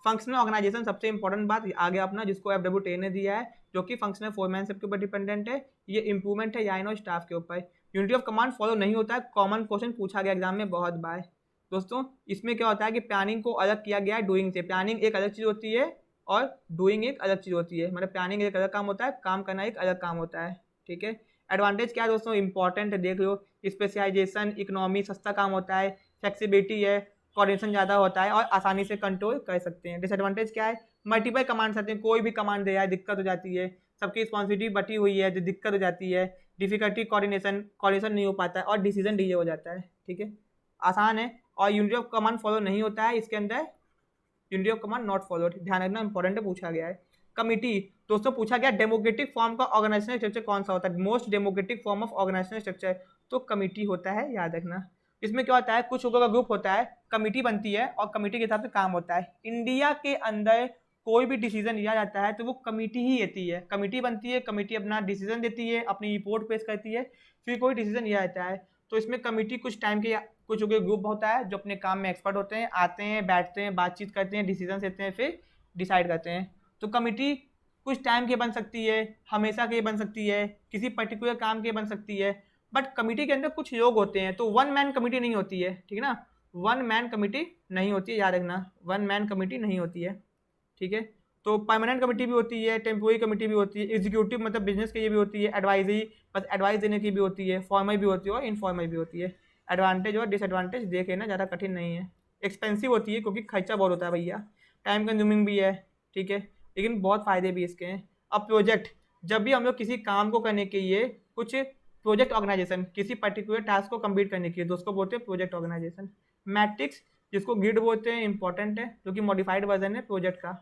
फंक्शनल ऑर्गेनाइजेशन, सबसे इंपॉर्टेंट बात आ गया अपना, जिसको FWT ने दिया है, जो कि फंक्शनल फोरमैनशिप के ऊपर डिपेंडेंट है। ये इंप्रूवमेंट है याइन और स्टाफ के ऊपर। यूनिटी ऑफ कमांड फॉलो नहीं होता है, कॉमन क्वेश्चन पूछा गया एग्जाम में बहुत बार दोस्तों। इसमें क्या होता है कि प्लानिंग को अलग किया गया है डूइंग से। प्लानिंग एक अलग चीज होती है और डूइंग एक अलग चीज होती है, मतलब प्लानिंग एक अलग काम होता है, काम करना एक अलग काम होता है, ठीक है। एडवांटेज क्या है दोस्तों, इंपॉर्टेंट है, देख लो, स्पेशलाइजेशन, इकोनॉमी, सस्ता काम होता है, फ्लेक्सिबिलिटी है, कोऑर्डिनेशन ज़्यादा होता है और आसानी से कंट्रोल कर सकते हैं। डिसएडवांटेज क्या है, मल्टीपल कमांड्स आते हैं, कोई भी कमांड दे रहा है दिक्कत हो जाती है, सबकी रिस्पॉन्सिबिलिटी बटी हुई है तो दिक्कत हो जाती है। डिफिकल्टी कोऑर्डिनेशन नहीं हो पाता है और डिसीजन डिले हो जाता है, ठीक है। आसान है और यूनिटी ऑफ कमांड फॉलो नहीं होता है इसके अंदर, unity of command not followed, ध्यान रखना इंपॉर्टेंट है, पूछा गया है। कमिटी दोस्तों पूछा गया डेमोक्रेटिक फॉर्म का ऑर्गेनाइजेशनल स्ट्रक्चर कौन सा होता है, most democratic form of organisational structure, तो कमिटी होता है, याद रखना। इसमें क्या होता है, कुछ लोगों का ग्रुप होता है, कमिटी बनती है और कमिटी के हिसाब से काम होता है। इंडिया के अंदर कोई भी डिसीजन लिया जाता है तो वो कमिटी ही लेती है, कमिटी बनती है, कमिटी अपना डिसीजन देती है, अपनी रिपोर्ट पेश करती है, फिर कोई डिसीजन लिया जाता है। तो इसमें कमिटी कुछ टाइम के कुछ लोगों का ग्रुप होता है जो अपने काम में एक्सपर्ट होते हैं, आते हैं, बैठते हैं, बातचीत करते हैं, डिसीजन लेते हैं, फिर डिसाइड करते हैं। तो कमिटी कुछ टाइम के बन सकती है, हमेशा के बन सकती है, किसी पर्टिकुलर काम के बन सकती है, बट कमिटी के अंदर कुछ लोग होते हैं, तो वन मैन कमिटी नहीं होती है, ठीक है ना, वन मैन कमिटी नहीं होती है, याद रखना, वन मैन कमिटी नहीं होती है, ठीक है। तो परमानेंट कमेटी भी होती है, टेम्पोरी कमेटी भी होती है, एग्जीक्यूटिव मतलब बिजनेस के लिए भी होती है, एडवाइजरी बस एडवाइस देने की भी होती है, फॉर्मल भी होती है और इनफॉर्मल भी होती है। एडवांटेज और डिसएडवांटेज देखे ना, ज़्यादा कठिन नहीं है। एक्सपेंसिव होती है क्योंकि खर्चा बहुत होता है भैया, टाइम कंज्यूमिंग भी है, ठीक है, लेकिन बहुत फ़ायदे भी इसके हैं। अब प्रोजेक्ट, जब भी हम लोग किसी काम को करने के लिए कुछ प्रोजेक्ट ऑर्गेनाइजेशन, किसी पर्टिकुलर टास्क को कंप्लीट करने के लिए, तो उसको बोलते हैं प्रोजेक्ट ऑर्गेनाइजेशन। मैट्रिक्स जिसको ग्रिड बोलते हैं, इंपॉर्टेंट है, जो कि मॉडिफाइड वर्जन है प्रोजेक्ट का,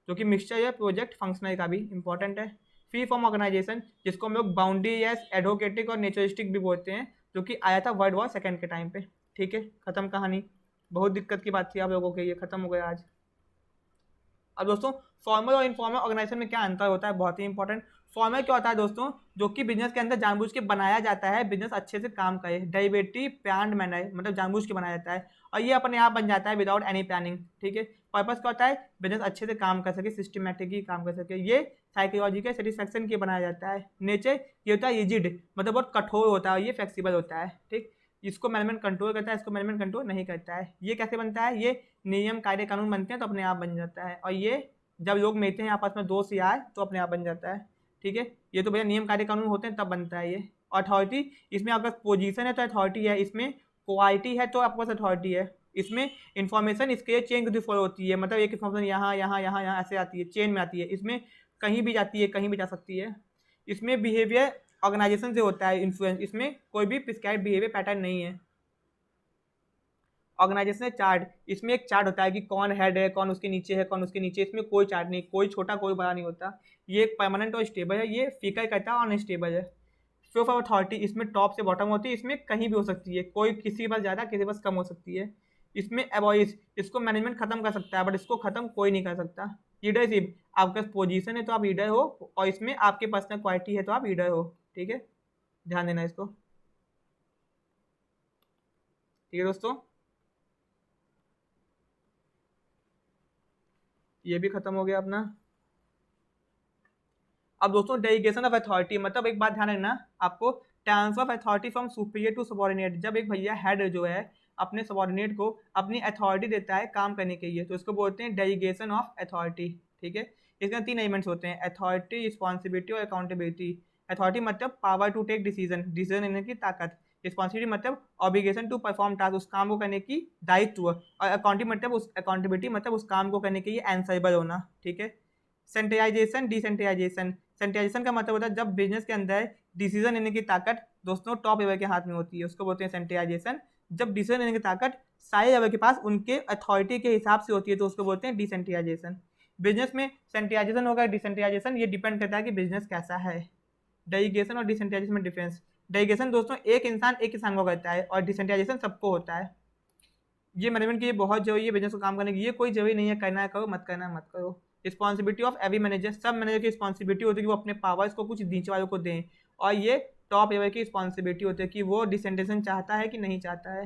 जो कि मिक्सचर है प्रोजेक्ट फंक्शनल का भी इंपॉर्टेंट है। फ्री फॉर्म ऑर्गेनाइजेशन जिसको हम लोग बाउंड्री यस एडवोकेटिक और नेचरिस्टिक भी बोलते हैं, जो कि आया था वर्ल्ड वॉर सेकेंड के टाइम पे, ठीक है, खत्म कहानी। बहुत दिक्कत की बात थी आप लोगों के, ये खत्म हो गया आज। अब दोस्तों फॉर्मल और इनफॉर्मल ऑर्गेनाइजेशन में क्या अंतर होता है, बहुत ही इंपॉर्टेंट। फॉर्मल क्या होता है दोस्तों, जो कि बिजनेस के अंदर जानबूझ के बनाया जाता है, बिजनेस अच्छे से काम करे, डेरिवेटिव प्लान्ड मैनर, मतलब जानबूझ के बनाया जाता है, और ये अपने आप बन जाता है विदाउट एनी प्लानिंग, ठीक है। पर्पस क्या होता है, बिजनेस अच्छे से काम कर सके, सिस्टमेटिकली काम कर सके, ये साइकोलॉजिकल सेटिस्फैक्शन के बनाया जाता है। नेचर ये होता है रिजिड, मतलब बहुत कठोर होता है, और ये फ्लेक्सिबल होता है, ठीक। इसको मैनेजमेंट कंट्रोल करता है, इसको मैनेजमेंट कंट्रोल नहीं करता है। ये कैसे बनता है, ये नियम कायदे कानून बनते हैं तो अपने आप बन जाता है, और ये जब लोग मिलते हैं आपस में दोस्त यार तो अपने आप बन जाता है, ठीक है। ये तो भैया नियम कायदे कानून होते हैं तब बनता है ये। अथॉरिटी, इसमें अगर पोजीशन है तो अथॉरिटी है, इसमें क्वालिटी है तो आपके पास अथॉरिटी है। इसमें इन्फॉर्मेशन इसके चेन की फॉलो होती है, मतलब एक इन्फॉर्मेशन यहाँ यहाँ यहाँ यहाँ ऐसे आती है, चेन में आती है, इसमें कहीं भी जाती है, कहीं भी जा सकती है। इसमें बिहेवियर ऑर्गेनाइजेशन से होता है इन्फ्लुएंस, इसमें कोई भी प्रिस्क्राइब बिहेवियर पैटर्न नहीं है, ऑर्गेनाइजेशन चार्ट, इसमें एक चार्ट होता है कि कौन हेड है, कौन उसके नीचे है, कौन उसके नीचे, इसमें कोई चार्ट नहीं, कोई छोटा कोई बड़ा नहीं होता। ये एक परमानेंट और स्टेबल है, ये फीका कहता है, अनस्टेबल है। फिर ऑफ अथॉरिटी, इसमें टॉप से बॉटम होती है, इसमें कहीं भी हो सकती है, कोई किसी के पास ज़्यादा किसी के पास कम हो सकती है। इसमें एबॉइस, इसको मैनेजमेंट खत्म कर सकता है बट इसको खत्म कोई नहीं कर सकता। लीडरशिप, आपके पास पोजीशन है तो आप लीडर हो, और इसमें आपके पर्सनल क्वालिटी है तो आप लीडर हो। ठीक है, ध्यान देना इसको। ठीक है दोस्तों, ये भी खत्म हो गया अपना। अब दोस्तों डेलीगेशन ऑफ अथॉरिटी, मतलब एक बात ध्यान रखना आपको, transfer of authority from superior to subordinate. जब एक भैया हेड जो है अपने सबॉर्डिनेट को अपनी अथॉरिटी देता है काम करने के लिए, तो इसको बोलते हैं डेलीगेशन ऑफ अथॉरिटी। ठीक है, इसके तीन एलिमेंट्स होते हैं, अथॉरिटी, रिस्पॉन्सिबिलिटी और अकाउंटेबिलिटी। अथॉरिटी मतलब power to take decision, decision लेने की ताकत। रिस्पॉन्सिबिलिटी मतलब ऑब्लिगेशन टू परफॉर्म टास्क, उस काम को करने की दायित्व। और अकाउंटेबिलिटी मतलब उस काम को करने के लिए आंसरेबल होना। ठीक है, सेंट्रलाइजेशन, डिसेंट्रलाइजेशन। सेंट्रलाइजेशन का मतलब होता है जब बिजनेस के अंदर डिसीजन लेने की ताकत दोस्तों टॉप लेवल के हाथ में होती है, उसको बोलते हैं सेंट्रलाइजेशन। जब डिसीजन लेने की ताकत सारे लेवल के पास उनके अथॉरिटी के हिसाब से होती है तो उसको बोलते हैं डिसेंट्रलाइजेशन। बिजनेस में सेंट्रलाइजेशन होगा, डिसेंट्रलाइजेशन, ये डिपेंड करता है कि बिजनेस कैसा है। डेलीगेशन और डिसेंट्रलाइजेशन में डिफरेंस, डेलीगेशन दोस्तों एक इंसान को करता है, और डिसेंट्रलाइजेशन सबको होता है। ये मैनेजमेंट के लिए बहुत जरूरी है, बिजनेस को काम करने की। ये कोई जरूरी नहीं है करना है करो, मत करना है मत करो। रिस्पॉन्सिबिलिटी ऑफ एवरी मैनेजर, सब मैनेजर की रिस्पॉन्सिबिलिटी होती है कि वो अपने पावर्स को कुछ नीचे वालों को दें, और ये टॉप लेवल की रिस्पॉन्सिबिलिटी होती है कि वो डिसेंट्रलाइजेशन चाहता है कि नहीं चाहता है।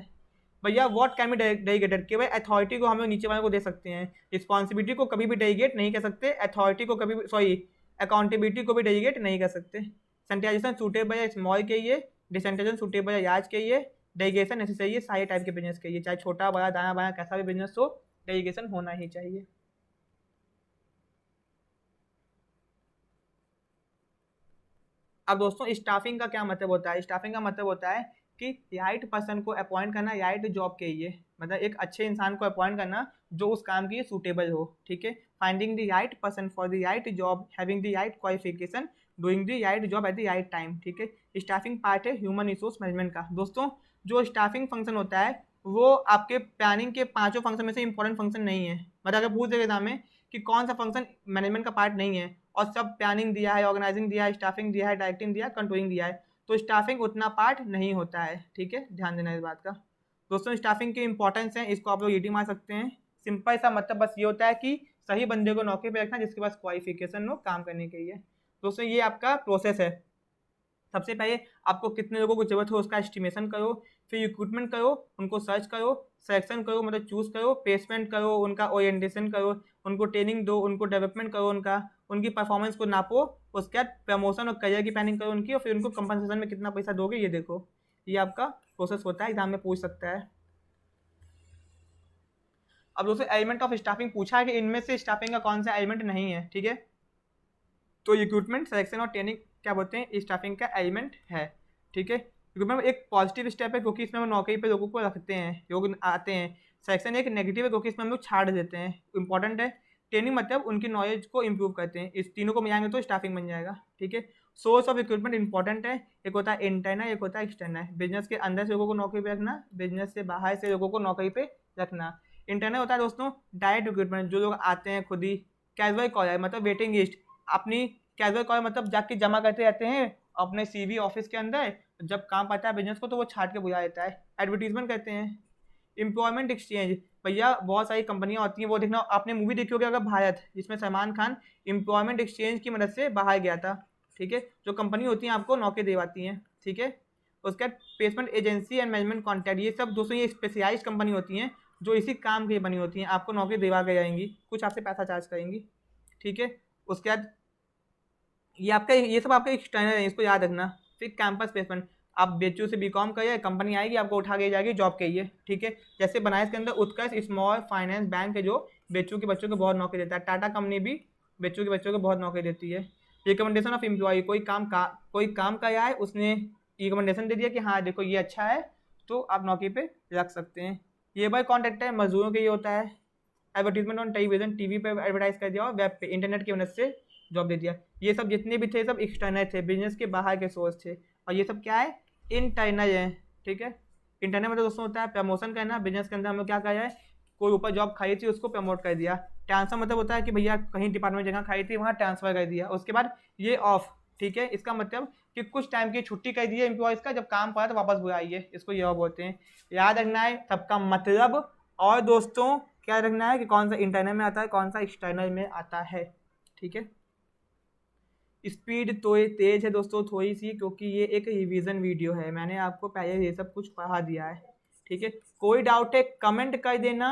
भैया व्हाट कैन बी डेलीगेटेड, केवल अथॉरिटी को हम लोग नीचे वालों को दे सकते हैं, रिस्पॉन्सिबिलिटी को कभी भी डेलीगेट नहीं कर सकते, अथॉरिटी को कभी भी, सॉरी, अकाउंटेबिलिटी को भी डेलीगेट नहीं कर सकते। सेंट्रलाइजेशन सूटेबल है स्मॉल के लिए, डिसेंट्रलाइजेशन सूटेबल है लार्ज के लिए, डेलीगेशन नेसेसरी है सारे टाइप के बिजनेस के लिए, चाहे छोटा बड़ा दाना बाना कैसा भी बिजनेस हो, डेलीगेशन होना ही चाहिए। अब दोस्तों स्टाफिंग का क्या मतलब होता है, स्टाफिंग का मतलब होता है कि राइट पर्सन को अपॉइंट करना राइट जॉब के लिए, मतलब एक अच्छे इंसान को अपॉइंट करना जो उस काम के लिए सूटेबल हो। ठीक है, finding the right person for the right job, having the right qualification, doing the right job at the right time. ठीक है, स्टाफिंग पार्ट है ह्यूमन रिसोर्स मैनेजमेंट का। दोस्तों जो स्टाफिंग फंक्शन होता है वो आपके प्लानिंग के पांचों फंक्शन में से इंपॉर्टेंट फंक्शन नहीं है। मतलब अगर पूछ देगा एग्जाम में कि कौन सा फंक्शन मैनेजमेंट का पार्ट नहीं है, और सब प्लानिंग दिया है, ऑर्गेनाइजिंग दिया है, स्टाफिंग दिया है, डायरेक्टिंग दिया है, कंट्रोलिंग दिया है, तो स्टाफिंग उतना पार्ट नहीं होता है। ठीक है, ध्यान देना इस बात का। दोस्तों स्टाफिंग की इंपॉर्टेंस है, इसको आप लोग ईटी मार सकते हैं। सिंपल सा मतलब बस ये होता है कि सही बंदे को नौकरी पे रखना जिसके पास क्वालिफिकेशन हो काम करने के लिए। दोस्तों ये आपका प्रोसेस है। सबसे पहले आपको कितने लोगों को जरूरत हो उसका एस्टिमेशन करो, फिर रिक्रूटमेंट करो, उनको सर्च करो, सिलेक्शन करो मतलब चूज करो, प्लेसमेंट करो, उनका ओरिएंटेशन करो, उनको ट्रेनिंग दो, उनको डेवलपमेंट करो, उनकी परफॉर्मेंस को नापो, उसके बाद प्रमोशन और करियर की प्लानिंग करो उनकी, और फिर उनको कंपनसेशन में कितना पैसा दोगे ये देखो। ये आपका प्रोसेस होता है, एग्जाम में पूछ सकता है। अब दोस्तों एलिमेंट ऑफ स्टाफिंग पूछा है कि इनमें से स्टाफिंग का कौन सा एलिमेंट नहीं है। ठीक है, तो रिक्रूटमेंट, सिलेक्शन और ट्रेनिंग क्या बोलते हैं स्टाफिंग का एलिमेंट है। ठीक है, रिक्रूटमेंट एक पॉजिटिव स्टेप है क्योंकि इसमें हम नौकरी पे लोगों को रखते हैं, लोग आते हैं। सिलेक्शन एक नेगेटिव है क्योंकि इसमें हम लोग छाड़ देते हैं, इंपॉर्टेंट है। ट्रेनिंग मतलब उनकी नॉलेज को इंप्रूव करते हैं। इस तीनों को मिलाएंगे तो स्टाफिंग बन जाएगा। ठीक है, सोर्स ऑफ रिक्रूटमेंट इंपॉर्टेंट है, एक होता है इंटरनल, एक होता है एक्सटर्नल। बिजनेस के अंदर से लोगों को नौकरी पे रखना, बिजनेस से बाहर से लोगों को नौकरी पे रखना। इंटरनल होता है दोस्तों डायरेक्ट रिक्रूटमेंट, जो लोग आते हैं खुद ही। कैजुअल कॉलर मतलब वेटिंग लिस्ट, अपनी कैजुअल कॉल मतलब जाके जमा करते रहते हैं अपने सीवी ऑफिस के अंदर, जब काम पड़ता है बिजनेस को तो वो छाट के बुला देता है। एडवर्टीजमेंट करते हैं। एम्प्लॉयमेंट एक्सचेंज, भैया बहुत सारी कंपनियां होती हैं, वो देखना आपने मूवी देखी होगी अगर भारत, जिसमें सलमान खान एम्प्लॉयमेंट एक्सचेंज की मदद से बाहर गया था। ठीक है, जो कंपनी होती हैं आपको नौकरी दिलवाती हैं। ठीक है, उसके बाद placement agency and management contract, ये सब दोस्तों ये स्पेशलाइज कंपनी होती हैं जो इसी काम के लिए बनी होती हैं, आपको नौकरी दिलवा के जाएंगी, कुछ आपसे पैसा चार्ज करेंगी। ठीक है, उसके बाद ये आपका ये सब आपका एक्सटर्नल है, इसको याद रखना। फिर कैंपस प्लेसमेंट, आप बीएचयू से बीकॉम करिए, कंपनी आएगी आपको उठा के जाएगी जॉब के लिए। ठीक है, जैसे बनारस के अंदर उत्कर्ष स्मॉल फाइनेंस बैंक है जो बीएचयू के बच्चों को बहुत नौकरी देता है, टाटा कंपनी भी बीएचयू के बच्चों को बहुत नौकरी देती है। रिकमेंडेशन ऑफ एम्प्लॉय, कोई काम का है, उसने रिकमेंडेशन दे दिया कि हाँ देखो ये अच्छा है तो आप नौकरी पे रख सकते हैं। ये बाय कॉन्ट्रैक्ट है, मजदूरों के लिए होता है। एडवर्टीजमेंट ऑन टेलीविजन, टीवी पे एडवर्टाइज कर दिया और वेब पे इंटरनेट की मदद से जॉब दे दिया। ये सब जितने भी थे सब एक्सटर्नल थे, बिजनेस के बाहर के सोर्स थे, और ये सब क्या है इंटरनल है। ठीक है, इंटरनल मतलब दोस्तों होता है प्रमोशन करना, बिजनेस के अंदर हम लोग क्या करा है, कोई ऊपर जॉब खाई थी उसको प्रमोट कर दिया। ट्रांसफर मतलब होता है कि भैया कहीं डिपार्टमेंट जगह खाई थी वहाँ ट्रांसफर कर दिया। उसके बाद ये ऑफ, ठीक है, इसका मतलब कि कुछ टाइम की छुट्टी कर दी है एम्प्लॉयज़ का, जब काम पड़ा तो वापस बुलाइए, इसको ये ऑफ बोलते हैं। याद रखना है सबका मतलब। और दोस्तों क्या रखना है कि कौन सा इंटरनल में आता है, कौन सा एक्सटर्नल में आता है, ठीक है। स्पीड तो तेज है दोस्तों थोड़ी सी, क्योंकि ये एक रिवीजन वीडियो है, मैंने आपको पहले ये सब कुछ पढ़ा दिया है, ठीक है। कोई डाउट है कमेंट कर देना।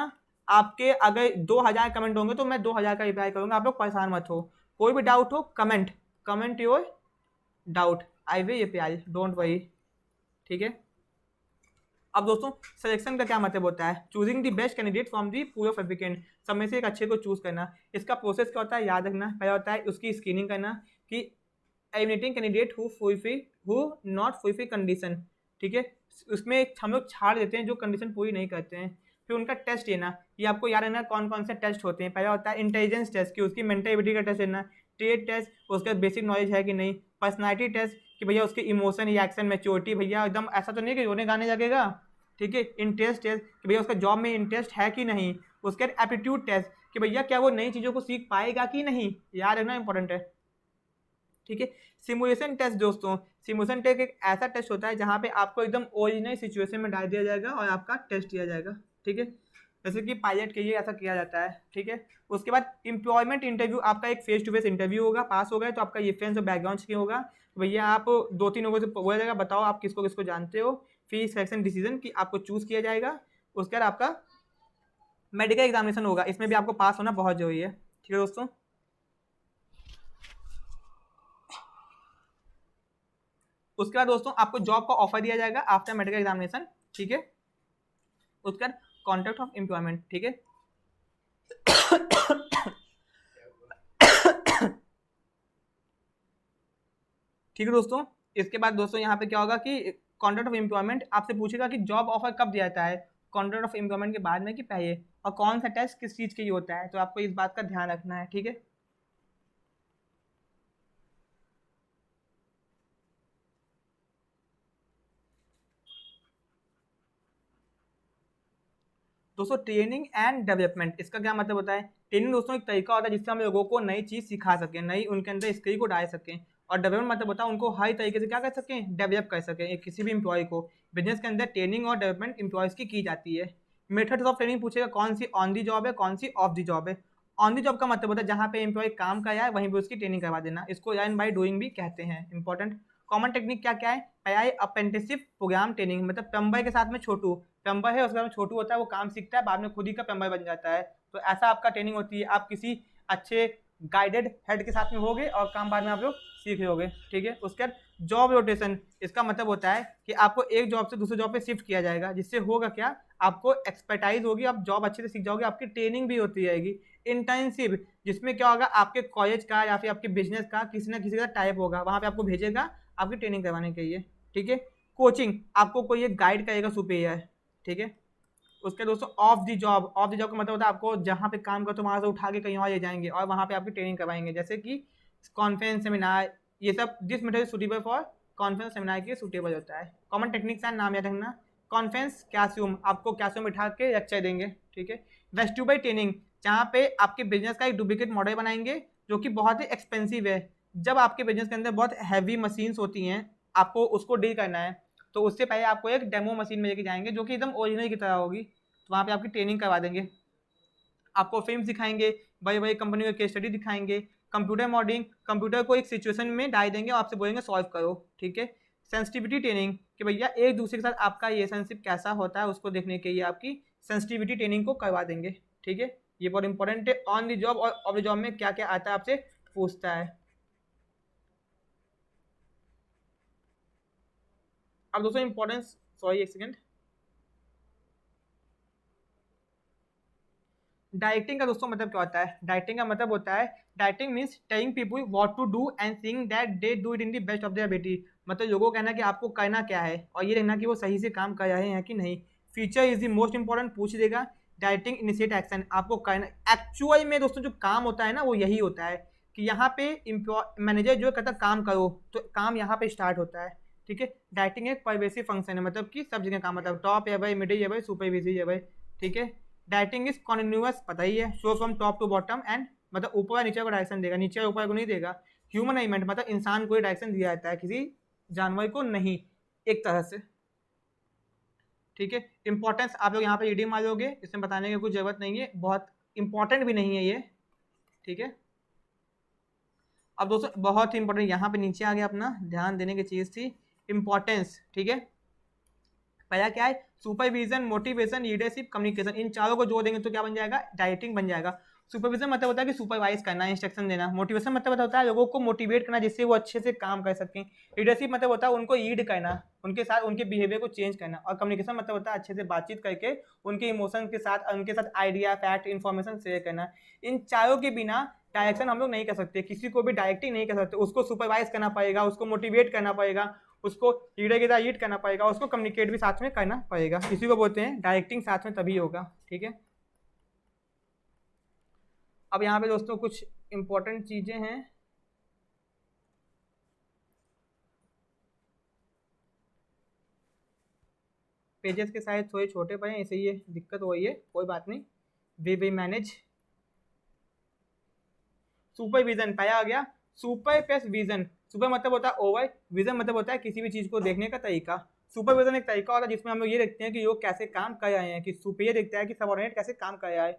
आपके अगर 2000 कमेंट होंगे तो मैं 2000 का रिप्लाई करूंगा, आप लोग परेशान मत हो। कोई भी डाउट हो comment your doubt, I will reply, don't worry, ठीक है। अब दोस्तों सिलेक्शन का क्या मतलब होता है, choosing the best candidate from the pool of applicant, सब में से एक अच्छे को चूज करना। इसका प्रोसेस क्या होता है याद रखना, पहला होता है उसकी स्क्रीनिंग करना कि eliminating candidate who not fulfil condition, ठीक है। उसमें हम लोग छाड़ देते हैं जो कंडीशन पूरी नहीं करते हैं। फिर उनका टेस्ट लेना, ये आपको याद रहना कौन कौन से टेस्ट होते हैं। पहला होता है इंटेलिजेंस टेस्ट, कि उसकी मेंटल एबिलिटी का टेस्ट लेना, ट्रेड टेस्ट, उसका बेसिक नॉलेज है कि नहीं, पर्सनालिटी टेस्ट कि भैया उसके इमोशन रिएक्शन मैच्योरिटी, भैया एकदम ऐसा तो नहीं कि रोने गाने लगेगा, ठीक है। इंटरेस्ट टेस्ट कि भैया उसका जॉब में इंटरेस्ट है कि नहीं। उसके बाद एप्टीट्यूड टेस्ट कि भैया क्या वो नई चीज़ों को सीख पाएगा कि नहीं, याद रखना इंपॉर्टेंट है, ठीक है। सिमुलेशन टेस्ट दोस्तों, सिमुलेशन टेस्ट एक ऐसा टेस्ट होता है जहाँ पे आपको एकदम ओरिजिनल सिचुएशन में डाल दिया जाएगा और आपका टेस्ट लिया जाएगा, ठीक है। जैसे कि पायलट के लिए ऐसा किया जाता है, ठीक है। उसके बाद एम्प्लॉयमेंट इंटरव्यू, आपका एक फेस टू फेस इंटरव्यू होगा, पास हो गए तो आपका रेफरेंस और बैकग्राउंड चेक होगा, तो भैया आप 2-3 लोगों से बोला जाएगा बताओ आप किसको किसको जानते हो, फिर सिलेक्शन डिसीजन कि आपको चूज किया जाएगा। उसके बाद आपका मेडिकल एग्जामिनेशन होगा, इसमें भी आपको पास होना बहुत जरूरी है, ठीक है दोस्तों। उसके बाद दोस्तों आपको जॉब का ऑफर दिया जाएगा आफ्टर मेडिकल एग्जामिनेशन, ठीक है। उसके बाद कॉन्ट्रैक्ट ऑफ एम्प्लॉयमेंट, ठीक है। ठीक है दोस्तों, इसके बाद दोस्तों यहाँ पे क्या होगा कि कॉन्ट्रैक्ट ऑफ एम्प्लॉयमेंट आपसे पूछेगा कि जॉब ऑफर कब दिया जाता है, कॉन्ट्रैक्ट ऑफ एम्प्लॉयमेंट के बाद में कि पहले, और कौन सा टेस्ट किस चीज़ के लिए होता है, तो आपको इस बात का ध्यान रखना है, ठीक है। दोस्तों ट्रेनिंग एंड डेवलपमेंट, इसका क्या मतलब होता है, ट्रेनिंग दोस्तों एक तरीका होता है जिससे हम लोगों को नई चीज़ सिखा सकें, नई उनके अंदर स्किल को डाल सकें। और डेवलपमेंट मतलब होता है उनको हर तरीके से क्या कर सकें, डेवलप कर सकें, किसी भी एम्प्लॉय को। बिजनेस के अंदर ट्रेनिंग और डेवलपमेंट एम्प्लॉयज़ की जाती है। मेथड्स ऑफ ट्रेनिंग पूछेगा कौन सी ऑन दी जॉब है, कौन सी ऑफ दी जॉब है। ऑन दी जॉब का मतलब होता है जहाँ पे एम्प्लॉय काम कर रहा है वहीं पर उसकी ट्रेनिंग करवा देना, इसको लर्न बाय डूइंग भी कहते हैं, इंपॉर्टेंट। कॉमन टेक्निक क्या क्या है, पहला अप्रेंटिसशिप प्रोग्राम ट्रेनिंग, मतलब प्लम्बर के साथ में छोटू, प्लम्बर है उसके बाद में छोटू होता है, वो काम सीखता है बाद में खुद ही का प्लम्बर बन जाता है, तो ऐसा आपका ट्रेनिंग होती है। आप किसी अच्छे गाइडेड हेड के साथ में होगे और काम बाद में आप लोग सीख लोगे, ठीक है। उसके बाद जॉब रोटेशन, इसका मतलब होता है कि आपको एक जॉब से दूसरे जॉब पे शिफ्ट किया जाएगा, जिससे होगा क्या, आपको एक्सपर्टाइज होगी, आप जॉब अच्छे से सीख जाओगे, आपकी ट्रेनिंग भी होती रहेगी। इंटर्नशिप, जिसमें क्या होगा आपके कॉलेज का या फिर आपके बिजनेस का किसी ना किसी का टाइप होगा, वहाँ पे आपको भेजेगा आपकी ट्रेनिंग करवाने के लिए, ठीक है। कोचिंग, आपको कोई एक गाइड करेगा सुपीरियर, ठीक है। उसके दोस्तों of the job, of the job का मतलब होता है आपको जहाँ पे काम करो तो वहाँ से उठा के कहीं और ले जाएंगे और वहाँ पे आपकी ट्रेनिंग करवाएंगे, जैसे कि कॉन्फ्रेंस सेमिनार, ये सब जिस method suitable for conference seminar के सुटेबल होता है। कॉमन टेक्निक्स एंड नाम याद रखना, कॉन्फ्रेंस क्लासरूम, आपको क्लासरूम बिठा के लेक्चर देंगे, ठीक है। वेस्ट्यूबल ट्रेनिंग, जहाँ पे आपके बिजनेस का एक डुप्लीकेट मॉडल बनाएंगे जो कि बहुत ही एक्सपेंसिव है। जब आपके बिजनेस के अंदर बहुत हैवी मशीन्स होती हैं, आपको उसको डील करना है, तो उससे पहले आपको एक डेमो मशीन में लेके जाएंगे जो कि एकदम ओरिजिनल की तरह होगी, तो वहाँ पे आपकी ट्रेनिंग करवा देंगे। आपको फिल्म दिखाएंगे, बड़ी बड़ी कंपनी के केस स्टडी दिखाएंगे। कंप्यूटर मॉडलिंग, कंप्यूटर को एक सिचुएशन में डाल देंगे और आपसे बोलेंगे सॉल्व करो, ठीक है। सेंसिटिविटी ट्रेनिंग, कि भैया एक दूसरे के साथ आपका रिलेशनशिप कैसा होता है उसको देखने के लिए आपकी सेंसिटिविटी ट्रेनिंग को करवा देंगे, ठीक है। ये बहुत इंपॉर्टेंट है। ऑन द जॉब और ऑफ द जॉब में क्या क्या आता है आपसे पूछता है। अब दोस्तों इंपॉर्टेंस, सॉरी एक सेकेंड, डाइटिंग का दोस्तों मतलब क्या होता है, डाइटिंग का मतलब होता है, directing means telling people what to do and seeing that they do it in the best of their ability, मतलब लोगों को कहना कि आपको करना क्या है और ये देखना कि वो सही से काम कर रहे हैं कि नहीं। Feature is the most important पूछ देगा। डाइटिंग इनिशिएट एक्शन, आपको करना एक्चुअल में दोस्तों जो काम होता है ना वो यही होता है कि यहाँ पे मैनेजर जो कहता है काम करो तो काम यहाँ पे स्टार्ट होता है। ठीक है। डायरेक्टिंग एक परवेसिव फंक्शन है, मतलब कि सब जगह काम, मतलब टॉप है भाई, मिडिल है भाई, सुपरविजिव है भाई, ठीक है। डायरेक्टिंग इज कॉन्टिन्यूअस, पता ही है, show from top to bottom end, मतलब ऊपर और नीचे को डायरेक्शन देगा, नीचे और ऊपर को नहीं देगा। ह्यूमन एलिमेंट मतलब इंसान को ही डायरेक्शन दिया जाता है, किसी जानवर को नहीं, एक तरह से, ठीक है। इंपॉर्टेंस आप लोग यहाँ पे रीडिंग मारोगे, इसमें बताने की कोई जरूरत नहीं है, बहुत इंपॉर्टेंट भी नहीं है ये, ठीक है। अब दोस्तों बहुत ही इंपॉर्टेंट यहाँ पे नीचे आ गया, अपना ध्यान देने की चीज थी इंपॉर्टेंस, ठीक है। पहला क्या है, सुपरविजन, मोटिवेशन, लीडरशिप, कम्युनिकेशन, इन चारों को जोड़ देंगे तो क्या बन जाएगा, डायरेक्टिंग बन जाएगा। सुपरविजन मतलब होता है कि सुपरवाइज करना, इंस्ट्रक्शन देना। मोटिवेशन मतलब होता है लोगों को मोटिवेट करना जिससे वो अच्छे से काम कर सकें। लीडरशिप मतलब होता है उनको लीड करना, उनके साथ उनके बिहेवियर को चेंज करना। और कम्युनिकेशन मतलब होता है अच्छे से बातचीत करके उनके इमोशन के साथ, उनके साथ आइडिया, फैक्ट, इन्फॉर्मेशन शेयर करना। इन चारों के बिना डायरेक्शन हम लोग नहीं कर सकते, किसी को भी डायरेक्टिंग नहीं कर सकते। उसको सुपरवाइज करना पड़ेगा, उसको मोटिवेट करना पड़ेगा, उसको लीडर की तरह लीड करना पड़ेगा, उसको कम्युनिकेट भी साथ में करना पड़ेगा। इसी को बोलते हैं डायरेक्टिंग, साथ में तभी होगा, ठीक है। अब यहाँ पे दोस्तों कुछ इंपॉर्टेंट चीजें हैं। पेजेस के साइज थोड़े छोटे पड़े, ऐसे ये दिक्कत हो रही है, कोई बात नहीं, वी विल मैनेज। सुपरविजन पाया गया, सुपर प्लस विजन। सुपर मतलब होता है ओवर, विजन मतलब होता है किसी भी चीज को देखने का तरीका। सुपरविजन एक तरीका होता है जिसमें हम लोग ये देखते हैं कि लोग कैसे काम कर रहे हैं, कि सुपीरियर देखता है कि सबऑर्डिनेट कैसे काम कर रहा है।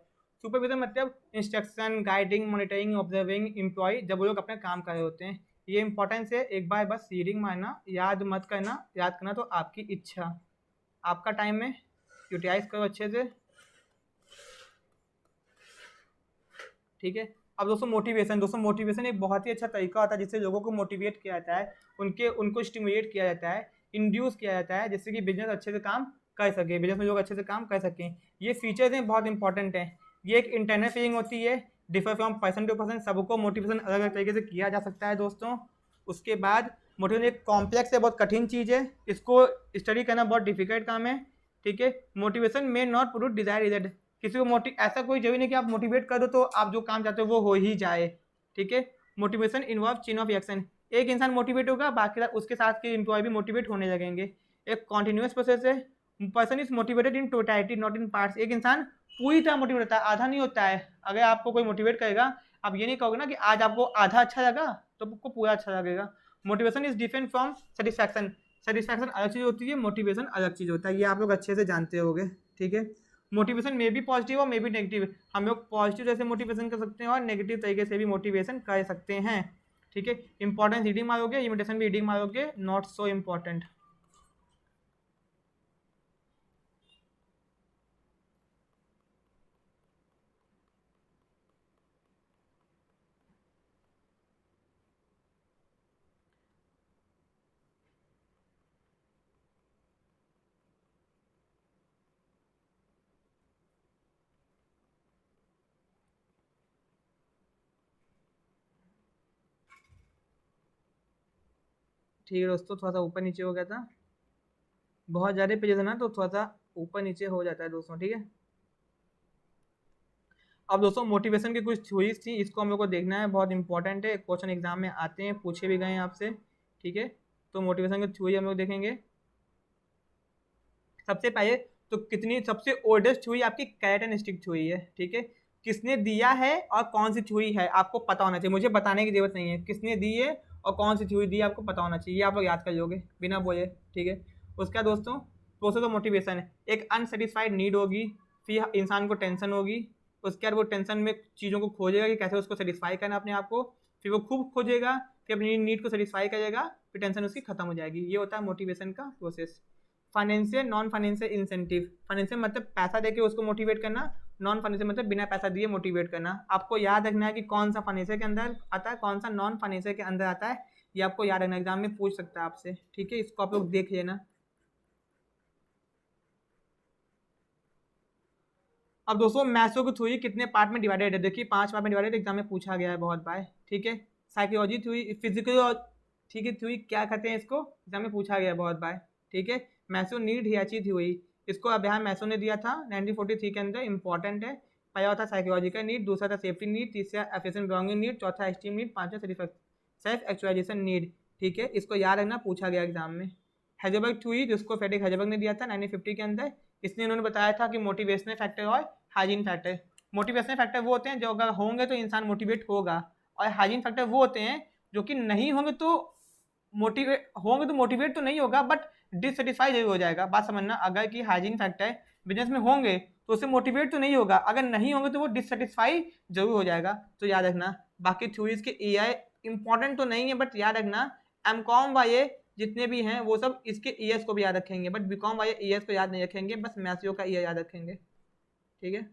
सुपरविजन मतलब instruction, guiding, monitoring, observing employ, जब वो लोग अपना काम कर रहे होते हैं। ये इंपॉर्टेंस है, एक बार बस रीडिंग मारना, याद मत करना, याद करना तो आपकी इच्छा, आपका टाइम में यूटिलाइज करो अच्छे से, ठीक है। अब दोस्तों मोटिवेशन, दोस्तों मोटिवेशन एक बहुत ही अच्छा तरीका होता है जिससे लोगों को मोटिवेट किया जाता है, उनको स्टिमुलेट किया जाता है, इंड्यूस किया जाता है, जिससे कि बिजनेस अच्छे से काम कर सके, बिजनेस में लोग अच्छे से काम कर सकें। ये फीचर्स हैं, बहुत इंपॉर्टेंट हैं। ये एक इंटरनल फीलिंग होती है, differ from person to person, सबको मोटिवेशन अलग अलग तरीके से किया जा सकता है दोस्तों। उसके बाद मोटिवेशन एक कॉम्प्लेक्स है, बहुत कठिन चीज़ है, इसको स्टडी करना बहुत डिफिकल्ट काम है, ठीक है। Motivation may not produce Dzire result, किसी को ऐसा कोई जरूरी नहीं कि आप मोटिवेट कर दो तो आप जो काम चाहते हो वो हो ही जाए, ठीक है। Motivation involve chain of action, एक इंसान मोटिवेट होगा, बाकी उसके साथ के एम्प्लॉय भी मोटिवेट होने लगेंगे। एक कॉन्टिन्यूस प्रोसेस है, person is motivated in totality not in parts, एक इंसान पूरी तरह मोटिवेट होता है, आधा नहीं होता है। अगर आपको कोई मोटिवेट करेगा, आप ये नहीं कहोगे ना कि आज आपको आधा अच्छा लगा तो आपको पूरा अच्छा लगेगा। Motivation is different from satisfaction, satisfaction अलग चीज़ होती है, मोटिवेशन अलग चीज़ होता है, ये आप लोग अच्छे से जानते होंगे, ठीक है। मोटिवेशन में भी पॉजिटिव और मे भी नेगेटिव, हम लोग पॉजिटिव जैसे मोटिवेशन कर सकते हैं और नेगेटिव तरीके से भी मोटिवेशन कर सकते हैं, ठीक है। इंपॉर्टेंस रीडिंग मारोगे, इमिटेशन भी रीडिंग मारोगे, नॉट सो इम्पॉर्टेंट। ठीक है दोस्तों, थोड़ा सा ऊपर नीचे हो गया था, बहुत ज़्यादा पेजेस है ना तो थोड़ा सा ऊपर नीचे हो जाता है दोस्तों, ठीक है। अब दोस्तों मोटिवेशन की कुछ थ्योरीज थी, इसको हम लोग को देखना है, बहुत इंपॉर्टेंट है, क्वेश्चन एग्जाम में आते हैं, पूछे भी गए हैं आपसे, ठीक है। तो मोटिवेशन की थ्योरी हम लोग देखेंगे। सबसे पहले तो कितनी सबसे ओल्डेस्ट थ्योरी आपकी कैरेक्टरिस्टिक थ्योरी है, ठीक है। किसने दिया है और कौन सी थ्योरी है आपको पता होना चाहिए, मुझे बताने की जरूरत नहीं है, किसने दी है और कौन सी थ्योरी दी है आपको पता होना चाहिए, ये आप लोग याद कर लोगे बिना बोले, ठीक है। उसका दोस्तों प्रोसेस ऑफ मोटिवेशन है, एक अनसेटिस्फाइड नीड होगी, फिर इंसान को टेंशन होगी, उसके बाद वो टेंशन में चीज़ों को खोजेगा कि कैसे उसको सेटिस्फाई करना अपने आप को, फिर वो खूब खोजेगा, फिर अपनी नीड को सेटिस्फाई करेगा, फिर टेंशन उसकी खत्म हो जाएगी। ये होता है मोटिवेशन का process. Financial, non financial incentive, financial मतलब पैसा देके उसको मोटिवेट करना, नॉन फाइनेंशियल मतलब बिना पैसा दिए मोटिवेट करना। आपको याद रखना है कि कौन सा फाइनेंशियल के अंदर आता है, कौन सा नॉन फाइनेंशियल के अंदर आता है, ये आपको याद रखना, एग्जाम में पूछ सकता है आपसे, ठीक है। इसको आप लोग देख लेना। अब दोस्तों मैथ्स की थ्योरी कितने पार्ट में डिवाइडेड है, देखिए 5 पार्ट में डिवाइडेड, एग्जाम में पूछा गया है बहुत बार, ठीक है। साइकोलॉजी थ्योरी, फिजिकल और, ठीक है, थ्योरी क्या कहते हैं इसको, एग्जाम में पूछा गया है बहुत बार, ठीक है। मैसो नीड हियाची थ्योरी, इसको अभियान मैसो ने दिया था 1943 के अंदर, इंपॉर्टेंट है। पहला था साइकोलॉजिकल नीड, दूसरा था सेफ्टी नीड, तीसरा एफिशिएंट बिलोंगिंग नीड, चौथा एस्टीम नीड, पांचवा सेल्फ एक्चुअलाइजेशन नीड। ठीक है, इसको याद रखना, पूछा गया एग्जाम में। हेजलबर्ग थ्योरी जिसको फ्रेडरिक हेजलबर्ग ने दिया था 1950 के अंदर, इसने उन्होंने बताया था कि मोटिवेशनल फैक्टर और हाइजीन फैक्टर। मोटिवेशनल फैक्टर वो होते हैं जो अगर होंगे तो इंसान मोटिवेट होगा, और हाइजीन फैक्टर वो होते हैं जो कि नहीं होंगे तो मोटिवेट तो नहीं होगा बट डिससेटिस्फाई जरूर हो जाएगा। बात समझना, अगर कि हाइजीन फैक्टर बिजनेस में होंगे तो उससे मोटिवेट तो नहीं होगा, अगर नहीं होंगे तो वो डिससेटिस्फाई जरूर हो जाएगा। तो याद रखना, बाकी थ्योरीज के एआई इंपॉर्टेंट तो नहीं है बट याद रखना, एमकॉम वाले जितने भी हैं वो सब इसके ईएस को भी याद रखेंगे, बट बीकॉम वाले ईएस को याद नहीं रखेंगे, बस मैथ्स का ईयर याद रखेंगे। ठीक है,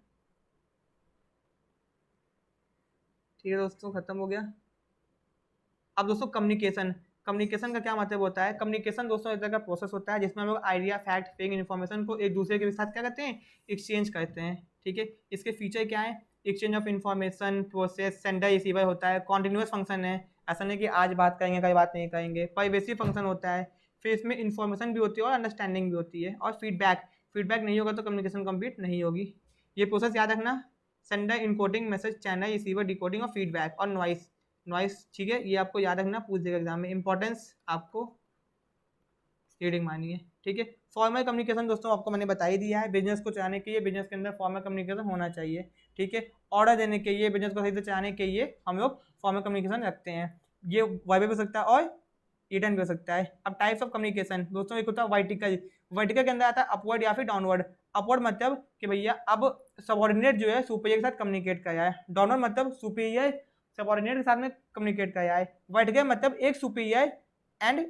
ठीक है दोस्तों, खत्म हो गया। अब दोस्तों कम्युनिकेशन, कम्युनिकेशन का क्या मतलब होता है? कम्युनिकेशन दोस्तों एक तरह का प्रोसेस होता है जिसमें हम लोग आइडिया, फैक्ट, फेक इन्फॉर्मेशन को एक दूसरे के साथ क्या करते हैं, एक्सचेंज करते हैं। ठीक है, इसके फीचर क्या है? Exchange of information, process, sender receiver होता है, कॉन्टिन्यूस फंक्शन है, ऐसा नहीं कि आज बात करेंगे कल बात नहीं करेंगे, प्राइवेसी फंक्शन होता है, फिर इसमें इन्फॉर्मेशन भी होती है और अंडरस्टैंडिंग भी होती है, और फीडबैक, फीडबैक नहीं होगा तो कम्युनिकेशन कंप्लीट नहीं होगी। ये प्रोसेस याद रखना, sender encoding, message channel, receiver decoding और फीडबैक और नॉइस, नॉइस। ठीक है, ये आपको याद रखना, पूछ देगा एग्जाम में, इंपॉर्टेंस आपको रीडिंग मानी है। ठीक है, फॉर्मल कम्युनिकेशन दोस्तों आपको मैंने बता ही दिया है, बिजनेस को चलाने के लिए बिजनेस के अंदर फॉर्मल कम्युनिकेशन होना चाहिए। ठीक है, ऑर्डर देने के लिए, बिजनेस को सही से चलाने के लिए हम लोग फॉर्मल कम्युनिकेशन रखते हैं। ये वर्बल भी हो सकता है और रिटर्न भी हो सकता है। अब टाइप्स ऑफ कम्युनिकेशन दोस्तों, एक होता है वर्टिकल, वर्टिकल के अंदर आता है अपवर्ड या फिर डाउनवर्ड। अपवर्ड मतलब कि भैया अब सबऑर्डिनेट जो है सुपीरियर के साथ कम्युनिकेट कर रहा है, डाउनवर्ड मतलब सुपीरियर सबऑर्डिनेट के साथ में कम्युनिकेट कर रहा है, वर्टिकल मतलब एक सुपीरियर एंड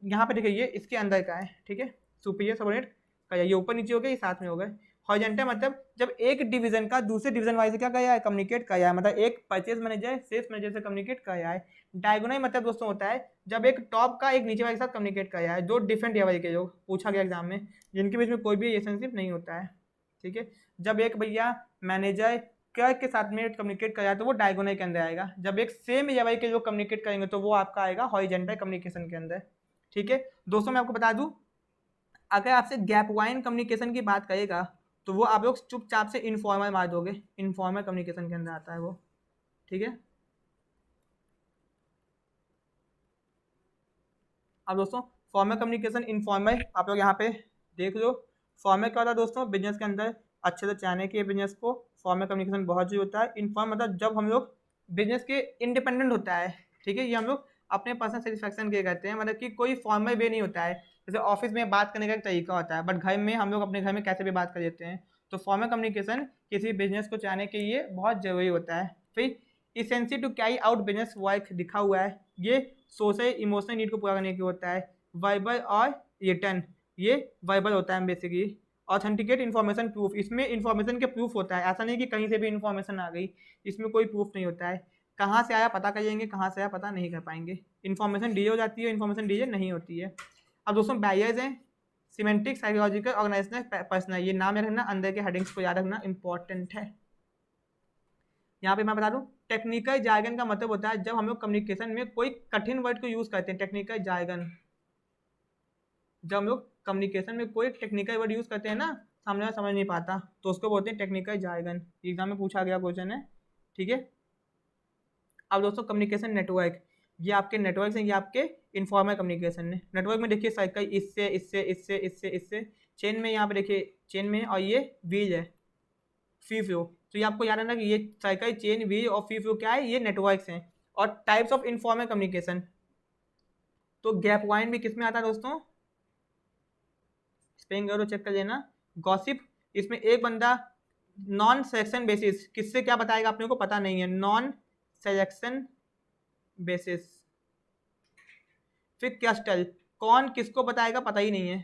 यहाँ पे देखिए ये इसके अंदर का है। ठीक है, सुपीरियर सबऑर्डिनेट का, ये ऊपर नीचे हो गया, ये साथ में हो गए। हॉरिजॉन्टल मतलब जब एक डिवीजन का दूसरे डिवीजन वाइज से क्या किया है, कम्युनिकेट किया है, मतलब एक परचेज मैनेजर सेल्स मैनेजर से कम्युनिकेट किया है। डायगोनल मतलब दोस्तों होता है जब एक टॉप का एक नीचे वाले के साथ कम्युनिकेट किया है, दो डिफरेंट लेवल के लोग, पूछा गया एग्जाम में, जिनके बीच में कोई भी रिलेशनशिप नहीं होता है। ठीक है, जब एक भैया मैनेजर क्लर्क के साथ में कम्युनिकेट कराया तो वो डायगोनल के अंदर आएगा, जब एक सेम लेवल के लोग कम्युनिकेट करेंगे तो वो आपका आएगा हॉरिजॉन्टल कम्युनिकेशन के अंदर। ठीक है दोस्तों, मैं आपको बता दूं, अगर आपसे गैप वाइन कम्युनिकेशन की बात करेगा तो वो आप लोग चुपचाप से इनफॉर्मल मार दोगे, इनफॉर्मल कम्युनिकेशन के अंदर आता है वो। ठीक है, अब दोस्तों फॉर्मल कम्युनिकेशन, इनफॉर्मल, आप लोग यहाँ पे देख लो। फॉर्मल क्या होता है दोस्तों, बिजनेस के अंदर अच्छे से चलाने के बिजनेस को फॉर्मल कम्युनिकेशन बहुत जरूरी होता है। इनफॉर्मल मतलब जब हम लोग बिजनेस के इंडिपेंडेंट होता है। ठीक है, ये हम लोग अपने पर्सनल सेटिस्फैक्शन के करते हैं, मतलब कि कोई फॉर्मल वे नहीं होता है। जैसे ऑफिस में बात करने का एक तरीका होता है, बट घर में हम लोग अपने घर में कैसे भी बात कर लेते हैं। तो फॉर्मल कम्युनिकेशन किसी बिजनेस को चलाने के लिए बहुत जरूरी होता है। फिर essential to carry out business work दिखा हुआ है, ये सोशल इमोशनल नीड को पूरा करने के होता है। वर्बल और रिटर्न, ये वर्बल होता है बेसिकली। ऑथेंटिकेट इन्फॉर्मेशन प्रूफ, इसमें इन्फॉर्मेशन के प्रूफ होता है, ऐसा नहीं कि कहीं से भी इन्फॉर्मेशन आ गई, इसमें कोई प्रूफ नहीं होता है। कहाँ से आया पता करेंगे, कहाँ से आया पता नहीं कर पाएंगे। इन्फॉर्मेशन डीजे हो जाती है, इन्फॉर्मेशन डीजे नहीं होती है। अब दोस्तों बैरियर्स हैं, सिमेंटिक, साइकोलॉजिकल, ऑर्गेनाइजेशनल, पर्सनल, ये नाम याद रखना, अंदर के हेडिंग्स को याद रखना, इंपॉर्टेंट है। यहाँ पे मैं बता दूं, टेक्निकल जार्गन का मतलब होता है जब हम लोग कम्युनिकेशन में कोई कठिन वर्ड को यूज करते हैं, टेक्निकल जार्गन। जब हम लोग कम्युनिकेशन में कोई टेक्निकल वर्ड यूज करते हैं ना, सामने वाला समझ नहीं पाता, तो उसको बोलते हैं टेक्निकल जार्गन। एग्जाम में पूछा गया क्वेश्चन है। ठीक है, अब दोस्तों कम्युनिकेशन नेटवर्क, ये आपके नेटवर्क हैं, ये आपके इनफॉर्मल कम्युनिकेशन है। नेटवर्क में देखिए सर्कल, इससे इससे इससे इससे इससे, चेन में यहाँ पे देखिए चेन में, और ये व्हील है, फ्री फ्लो। तो ये आपको याद रखना कि ये सर्कल, चेन, व्हील और फ्री फ्लो क्या है, ये नेटवर्क्स हैं। और टाइप्स ऑफ इनफॉर्मल कम्युनिकेशन, तो गैप वाइन भी किस में आता है दोस्तों, स्पेलिंग करो चेक कर लेना। गॉसिप, इसमें एक बंदा नॉन सिलेक्शन बेसिस, किससे क्या बताएगा अपने को पता नहीं है, नॉन सिलेक्शन बेसिस। फिर क्लस्टर, कौन किसको बताएगा पता ही नहीं है,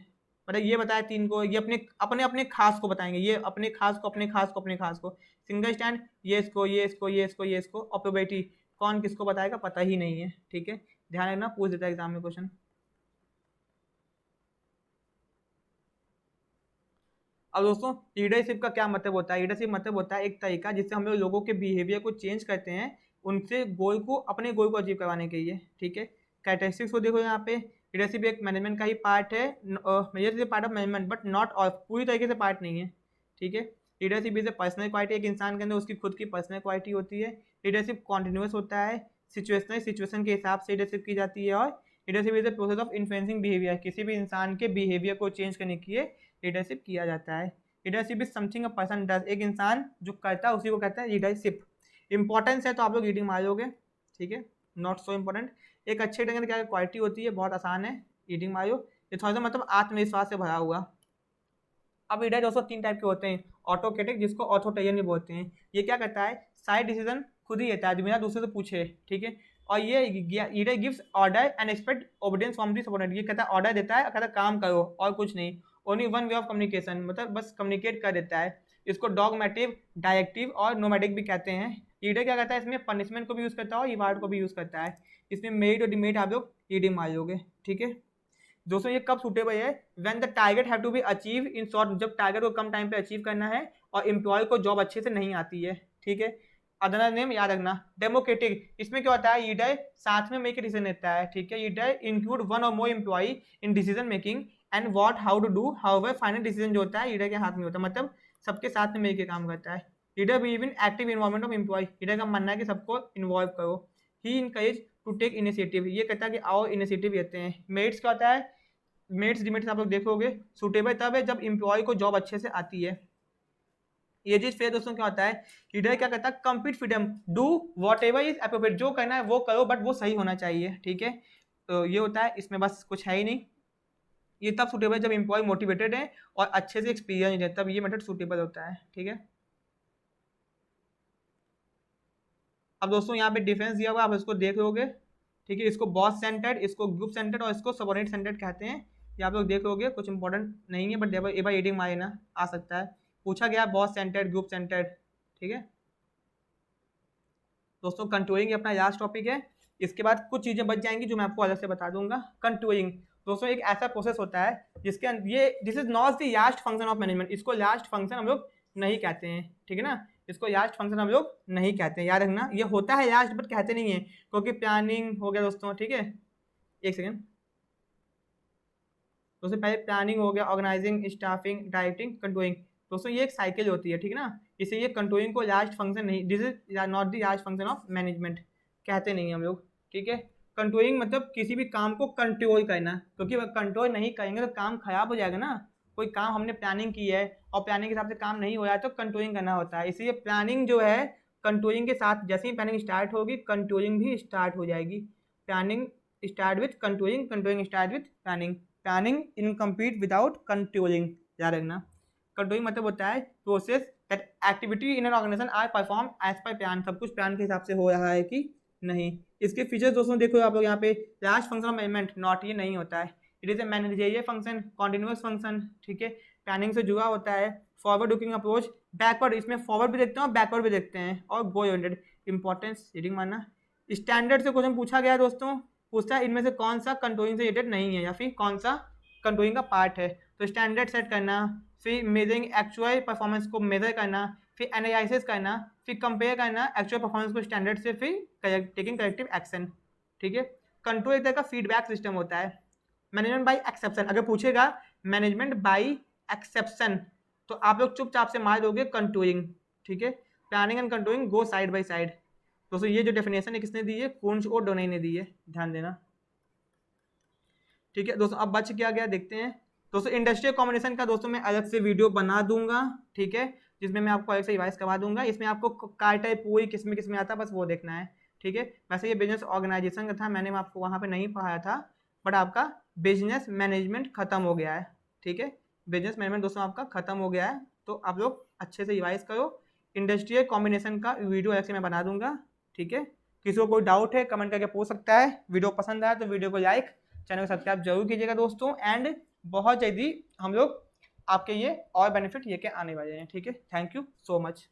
मतलब ये बताया तीन को, ये अपने अपने अपने खास को बताएंगे, ये अपने खास को अपने खास को अपने खास को। सिंगल स्टैंड, ये इसको ये इसको ये इसको ये इसको। ऑप्रोबेटी, कौन किसको बताएगा पता ही नहीं है। ठीक है, ध्यान रखना, पूछ देता है एग्जाम में क्वेश्चन। अब दोस्तों लीडरशिप का क्या मतलब होता है, लीडरशिप मतलब होता है एक तरीका जिससे हम लोग लोगों के बिहेवियर को चेंज करते हैं, उनसे गोल को, अपने गोल को अचीव करवाने के लिए। ठीक है, कैरेक्टरिस्टिक्स को देखो यहाँ पे, लीडरशिप एक मैनेजमेंट का ही पार्ट है, leadership part of management but not all, पूरी तरीके से पार्ट नहीं है। ठीक है, leadership is a personal quality, एक इंसान के अंदर उसकी खुद की पर्सनल क्वालिटी होती है। लीडरशिप कॉन्टिन्यूस होता है, सिचुएशनल सिचुएशन के हिसाब से लीडरशिप की जाती है। और leadership is the process of influencing behaviour, किसी भी इंसान के बिहेवियर को चेंज करने के लिए लीडरशिप किया जाता है। Leadership is something a person does, एक इंसान जो करता है उसी को कहता है लीडरशिप। इंपॉर्टेंस है तो आप लोग रीडिंग मारोगे, ठीक है, नॉट सो इम्पोर्टेंट। एक अच्छे लीडर की क्या क्वालिटी होती है, बहुत आसान है, रीडिंग मारो। ये थोड़ा सा मतलब आत्मविश्वास से भरा हुआ। अब लीडर दोस्तों 3 टाइप के होते हैं, ऑटोक्रेटिक जिसको ऑथोरिटेरियन भी बोलते हैं। ये क्या करता है, साइड डिसीजन खुद ही लेता है बिना दूसरे से पूछे, ठीक है। और ये leader gives order and expect obedience from the subordinate, ये कहता है ऑर्डर देता है, कहता है काम करो और कुछ नहीं। Only one way of communication, मतलब बस कम्युनिकेट कर देता है। इसको डॉगमेटिव, डायरेक्टिव और नोमैटिक भी कहते हैं। लीडर क्या करता है, इसमें पनिशमेंट को भी यूज करता है और रिवार्ड को भी यूज करता है। इसमें मेरिट और डिमेरिट आप लोग रीडिंग मारोगे, ठीक है। दोस्तों ये कब सूटेबल है, when the target have to be achieve in short, जब टारगेट को कम टाइम पे अचीव करना है और एम्प्लॉय को जॉब अच्छे से नहीं आती है, ठीक है। अदर नेम याद रखना, डेमोक्रेटिक, इसमें क्या होता है, लीडर साथ में मेक डिसीजन लेता है, ठीक है। Leader include one or more employ in decision making and what how to do, however final decision जो होता है लीडर के हाथ में होता है, मतलब सबके साथ में मिलकर काम करता है। Leader believe in active involvement of employ, leader का मानना है कि सबको इन्वॉल्व करो। He encourage to take initiative, ये कहता है कि आओ इनिशिएटिव लेते हैं। मेरिट्स क्या होता है, मेरिट्स डिमेरिट्स आप लोग देखोगे, सूटेबल तब है जब एम्प्लॉय को जॉब अच्छे से आती है। ये चीज फेयर दोस्तों क्या होता है, लीडर क्या कहता है, complete freedom, do what ever is appropriate, जो करना है वो करो बट वो सही होना चाहिए, ठीक है। तो ये होता है, इसमें बस कुछ है ही नहीं। ये तब सूटेबल है जब एम्प्लॉय मोटिवेटेड है और अच्छे से एक्सपीरियंस है, तब ये मेथड सूटेबल होता है, ठीक है। अब दोस्तों यहाँ पे डिफरेंस दिया हुआ, आप इसको देख लोगे, ठीक है। इसको बॉस सेंटर्ड, इसको ग्रुप सेंटर्ड और इसको सबऑर्डिनेट सेंटर्ड कहते हैं। ये आप लोग देख लोगे, कुछ इंपॉर्टेंट नहीं है बट एक बार रीडिंग मारे ना आ सकता है, पूछा गया बॉस सेंटर्ड, ग्रुप सेंटर्ड, ठीक है। दोस्तों कंट्रोलिंग अपना लास्ट टॉपिक है, इसके बाद कुछ चीजें बच जाएंगी जो मैं आपको अलग से बता दूंगा। कंट्रोलिंग दोस्तों एक ऐसा प्रोसेस होता है जिसके ये this is not the last function of management, इसको लास्ट फंक्शन हम लोग नहीं कहते हैं, ठीक है ना। इसको लास्ट फंक्शन हम लोग नहीं कहते हैं, याद रखना। ये होता है लास्ट बट कहते नहीं है, क्योंकि प्लानिंग हो गया दोस्तों, ठीक है। एक सेकेंड दोस्तों, पहले प्लानिंग हो गया, ऑर्गेनाइजिंग, स्टाफिंग, डायरेक्टिंग, कंट्रोलिंग। दोस्तों ये एक साइकिल होती है, ठीक है ना। इसलिए कंट्रोलिंग को लास्ट फंक्शन नहीं, this is not the last function of management, कहते नहीं हम लोग, ठीक है। कंट्रोलिंग मतलब किसी भी काम को कंट्रोल करना, क्योंकि कंट्रोल नहीं करेंगे तो काम खराब हो जाएगा ना। कोई काम हमने प्लानिंग की है और प्लानिंग के हिसाब से काम नहीं हो रहा है तो कंट्रोलिंग करना होता है। इसलिए प्लानिंग जो है कंट्रोलिंग के साथ, जैसे ही प्लानिंग स्टार्ट होगी कंट्रोलिंग भी स्टार्ट हो जाएगी। Planning start with controlling, controlling start with planning, planning incomplete without controlling, याद रखना। कंट्रोलिंग मतलब होता है process that activity in an organisation are perform as per plan, सब कुछ प्लान के हिसाब से हो रहा है कि नहीं। इसके फीचर्स दोस्तों देखो आप लोग यहाँ पे, last function of management not, ये नहीं होता है। It is a managerial function, continuous function, ठीक है, प्लानिंग से जुड़ा होता है। फॉरवर्ड लुकिंग अप्रोच, बैकवर्ड, इसमें फॉरवर्ड भी देखते हैं और बैकवर्ड भी देखते हैं, और गोल ओरिएंटेड। इंपॉर्टेंस रीडिंग मानना। स्टैंडर्ड से क्वेश्चन पूछा गया है दोस्तों, पूछता है इनमें से कौन सा कंट्रोलिंग से रिलेटेड नहीं है या फिर कौन सा कंट्रोलिंग का पार्ट है। तो स्टैंडर्ड सेट करना, फिर मेजरिंग एक्चुअल परफॉर्मेंस को मेजर करना, फिर एनालिसिस करना, फिर कंपेयर करना एक्चुअल परफॉर्मेंस को स्टैंडर्ड से, फिर टेकिंग करेक्टिव एक्शन, ठीक है। कंट्रोल एक तरह का फीडबैक सिस्टम होता है। मैनेजमेंट बाय एक्सेप्शन, अगर पूछेगा मैनेजमेंट बाय एक्सेप्शन तो आप लोग चुपचाप से मार दोगे कंट्रोलिंग, ठीक है। Planning and controlling go side by side. दोस्तों ये जो डेफिनेशन है किसने दी है, कुंज और डोनाई ने दी है, ध्यान देना, ठीक है। दोस्तों अब बच क्या गया देखते हैं। दोस्तों इंडस्ट्रियल कॉम्बिनेशन का दोस्तों मैं अलग से वीडियो बना दूंगा, ठीक है, जिसमें मैं आपको अलग से रिवाइज करवा दूंगा। इसमें आपको कार टाइप पूरी किस में आता है बस वो देखना है, ठीक है। वैसे ये बिजनेस ऑर्गेनाइजेशन का था, मैंने आपको वहाँ पे नहीं पढ़ाया था, बट आपका बिजनेस मैनेजमेंट खत्म हो गया है, ठीक है। बिजनेस मैनेजमेंट दोस्तों आपका खत्म हो गया है, तो आप लोग अच्छे से रिवाइज करो। इंडस्ट्रियल कॉम्बिनेशन का वीडियो अलग से मैं बना दूंगा, ठीक है। किसी को कोई डाउट है कमेंट करके पूछ सकता है। वीडियो पसंद आया तो वीडियो को लाइक, चैनल को सब्सक्राइब जरूर कीजिएगा दोस्तों। एंड बहुत जल्दी हम लोग आपके ये और बेनिफिट लेके आने वाले हैं, ठीक है। Thank you so much.